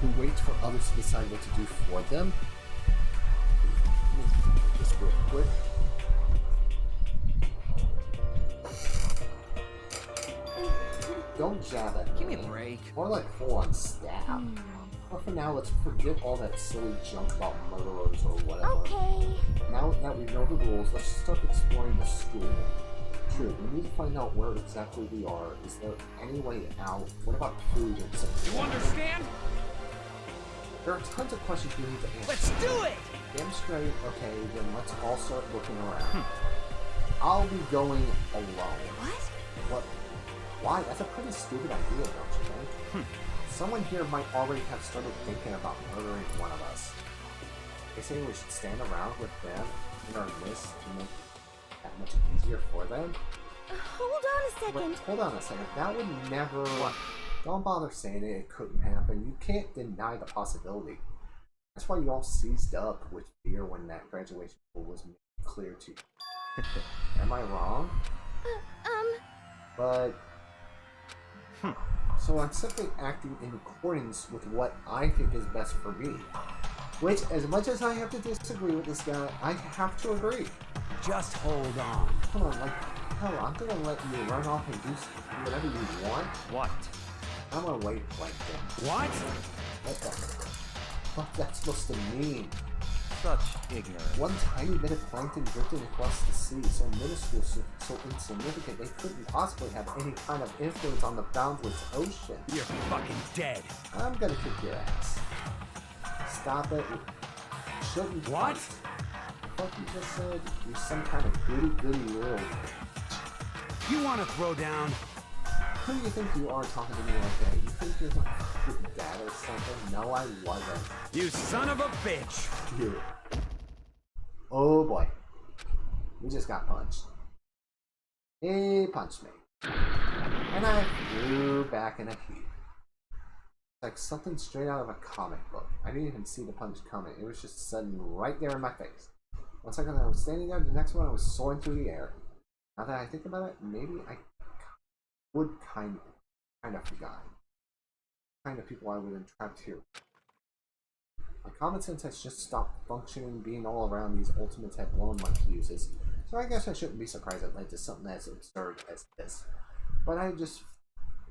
Who waits for others to decide what to do for them. Just real quick. Don't jab at me. Give me a break. More like full-on stab. But for now, let's forget all that silly junk about murderers or whatever. Okay. Now that we know the rules, let's start exploring the school. True, we need to find out where exactly we are. Is there any way out? What about food and such? You understand? There are tons of questions we need to answer. Let's do it! Damn straight. Okay, then let's all start looking around. I'll be going alone. What? What? Why? That's a pretty stupid idea, don't you think? Someone here might already have started thinking about murdering one of us. They say we should stand around with them in our midst to make it that much easier for them. Hold on a second. Wait, hold on a second. That would never... What? Don't bother saying it couldn't happen. You can't deny the possibility. That's why you all seized up with fear when that graduation rule was made clear to you. Am I wrong? But... So I'm simply acting in accordance with what I think is best for me. Which, as much as I have to disagree with this guy, I have to agree. Just hold on. Come on, like, hell, I'm gonna let you run off and do whatever you want. What? I'm gonna wait like that. What? What's that supposed to mean? Such ignorance. One tiny bit of plankton drifting across the sea, so minuscule, so insignificant, they couldn't possibly have any kind of influence on the boundless ocean. You're fucking dead. I'm gonna kick your ass. Stop it. Shouldn't. What? What you just said? You're some kind of goody-goody little... You want to throw down? Who do you think you are talking to me like that? You think you're my fucking dad or something? No, I wasn't. You son of a bitch! You. Oh boy. We just got punched. He punched me. And I flew back in a heap. like something straight out of a comic book. I didn't even see the punch coming. It was just sudden right there in my face. 1 second I was standing there, the next one I was soaring through the air. Now that I think about it, maybe I would kind of forgot. Kind of people I would entrap here. My common sense has just stopped functioning, being all around these ultimates have blown my fuses. So I guess I shouldn't be surprised it led to something as absurd as this. But I just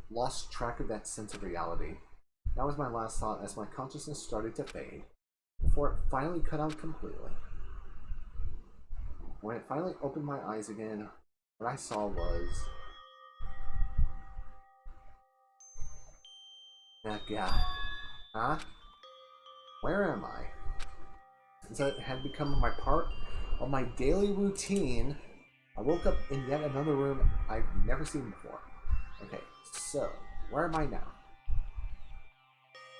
lost track of that sense of reality. That was my last thought as my consciousness started to fade, before it finally cut out completely. When it finally opened my eyes again, what I saw was that guy. Huh? Where am I? Since it had become my part of my daily routine, I woke up in yet another room I've never seen before. Okay, so where am I now?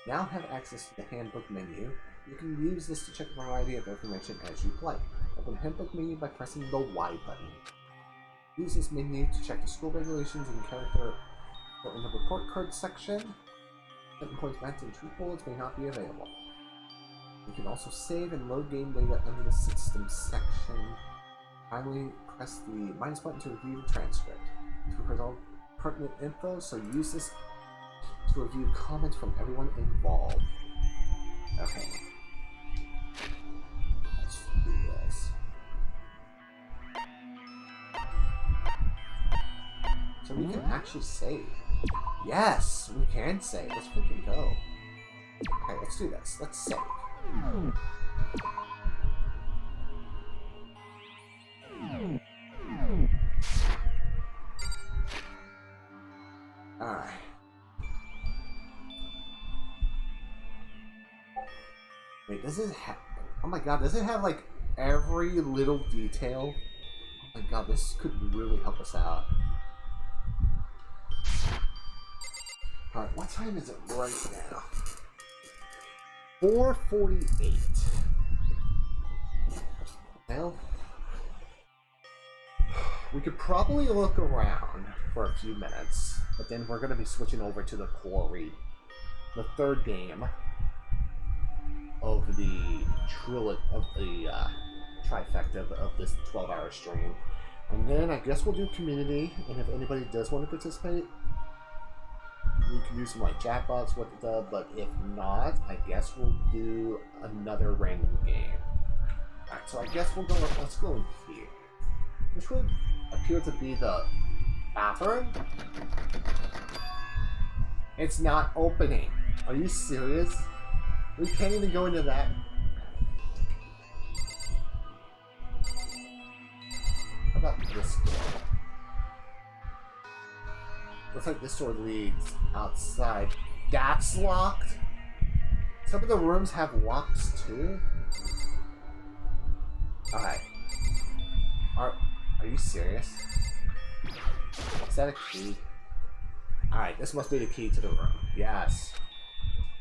Now have access to the handbook menu. You can use this to check a variety of information as you play. Open the handbook menu by pressing the Y button. Use this menu to check the school regulations and character in the report card section. Certain points matched and truth bullets may not be available. You can also save and load game data under the system section. Finally, press the minus button to review the transcript. This records all pertinent info, so use this to review comments from everyone involved. Okay. Let's do this. So we can actually save. Yes, we can save. Let's freaking go. Okay, let's do this. Let's save. Alright. Wait, does it have... Oh my god, does it have like every little detail? Oh my god, this could really help us out. Alright, what time is it right now? 4:48. Well, we could probably look around for a few minutes, but then we're going to be switching over to the quarry, the third game of the trifecta of this 12-hour stream. And then I guess we'll do community, and if anybody does want to participate, we can do some like chat bots with the, but if not, I guess we'll do another random game. Alright, so I guess we'll go, let's go in here. Which would appear to be the bathroom. It's not opening. Are you serious? We can't even go into that. How about this door? Looks like this door leads outside. That's locked? Some of the rooms have locks too? Alright. Are you serious? Is that a key? Alright, this must be the key to the room. Yes.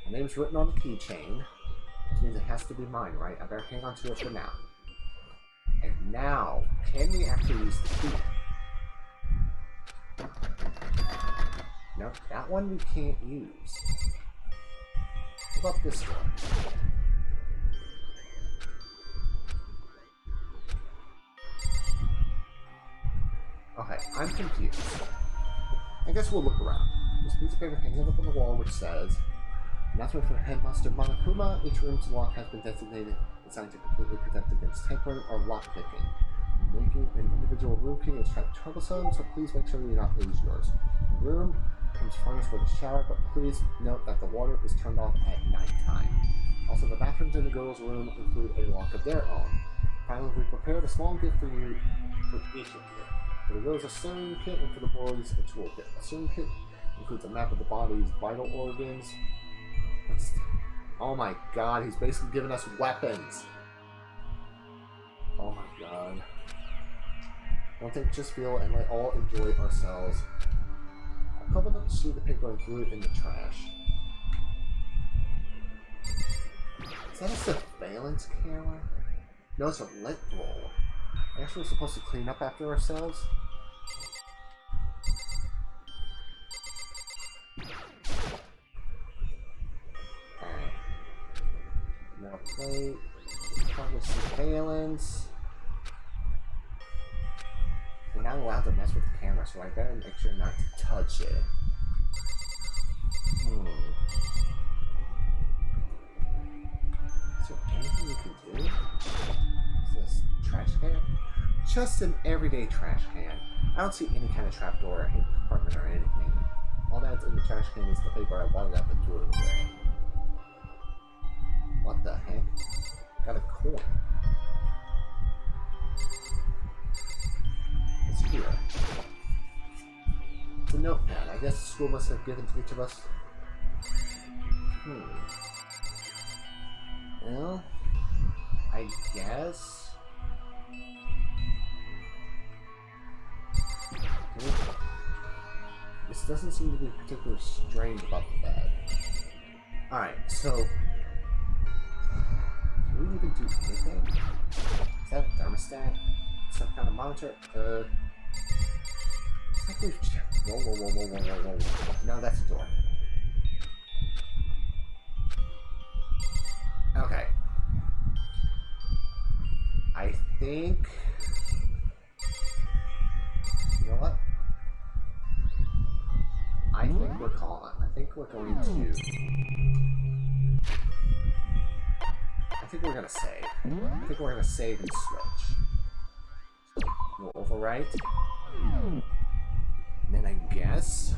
My name's written on the keychain, which means it has to be mine, right? I better hang on to it for now. And now, can we actually use the key? No, that one we can't use. What about this one? Okay, I'm confused. I guess we'll look around. This piece of paper hanging up on the wall which says, announcement from Headmaster Monokuma, each room's lock has been designated designed to completely protect against tampering or lockpicking. Making an individual room key is kind of troublesome, so please make sure you do not lose yours. The room comes furnished with a shower, but please note that the water is turned off at nighttime. Also, the bathrooms in the girls' room include a lock of their own. Finally, we prepared a small gift for you for each of you. For the girls, a sewing kit, and for the boys, a toolkit. A sewing kit includes a map of the body's vital organs. Oh my god, he's basically giving us weapons. Oh my god. Don't think, just feel, and let all enjoy ourselves. I covered up the sheet of paper and threw it in the trash. Is that a surveillance camera? No, it's a lit roll. I guess we're supposed to clean up after ourselves. plate. Progress surveillance. You're not allowed to mess with the camera, so I better make sure not to touch it. Is there anything you can do? Is this trash can? Just an everyday trash can. I don't see any kind of trapdoor or hidden compartment or anything. All that's in the trash can is the paper I wadded out the door of the drain. What the heck? Got a coin. What's here? It's a notepad. I guess the school must have given to each of us. Well, I guess. This doesn't seem to be particularly strange about the bed. Alright, so can we even do anything? Is that a thermostat? Some kind of monitor? It's like we've checked. Whoa. No, that's a door. Okay. I think... You know what? I think we're calling. I think we're going to... I think we're gonna save. I think we're gonna save and switch. We'll overwrite. And then I guess...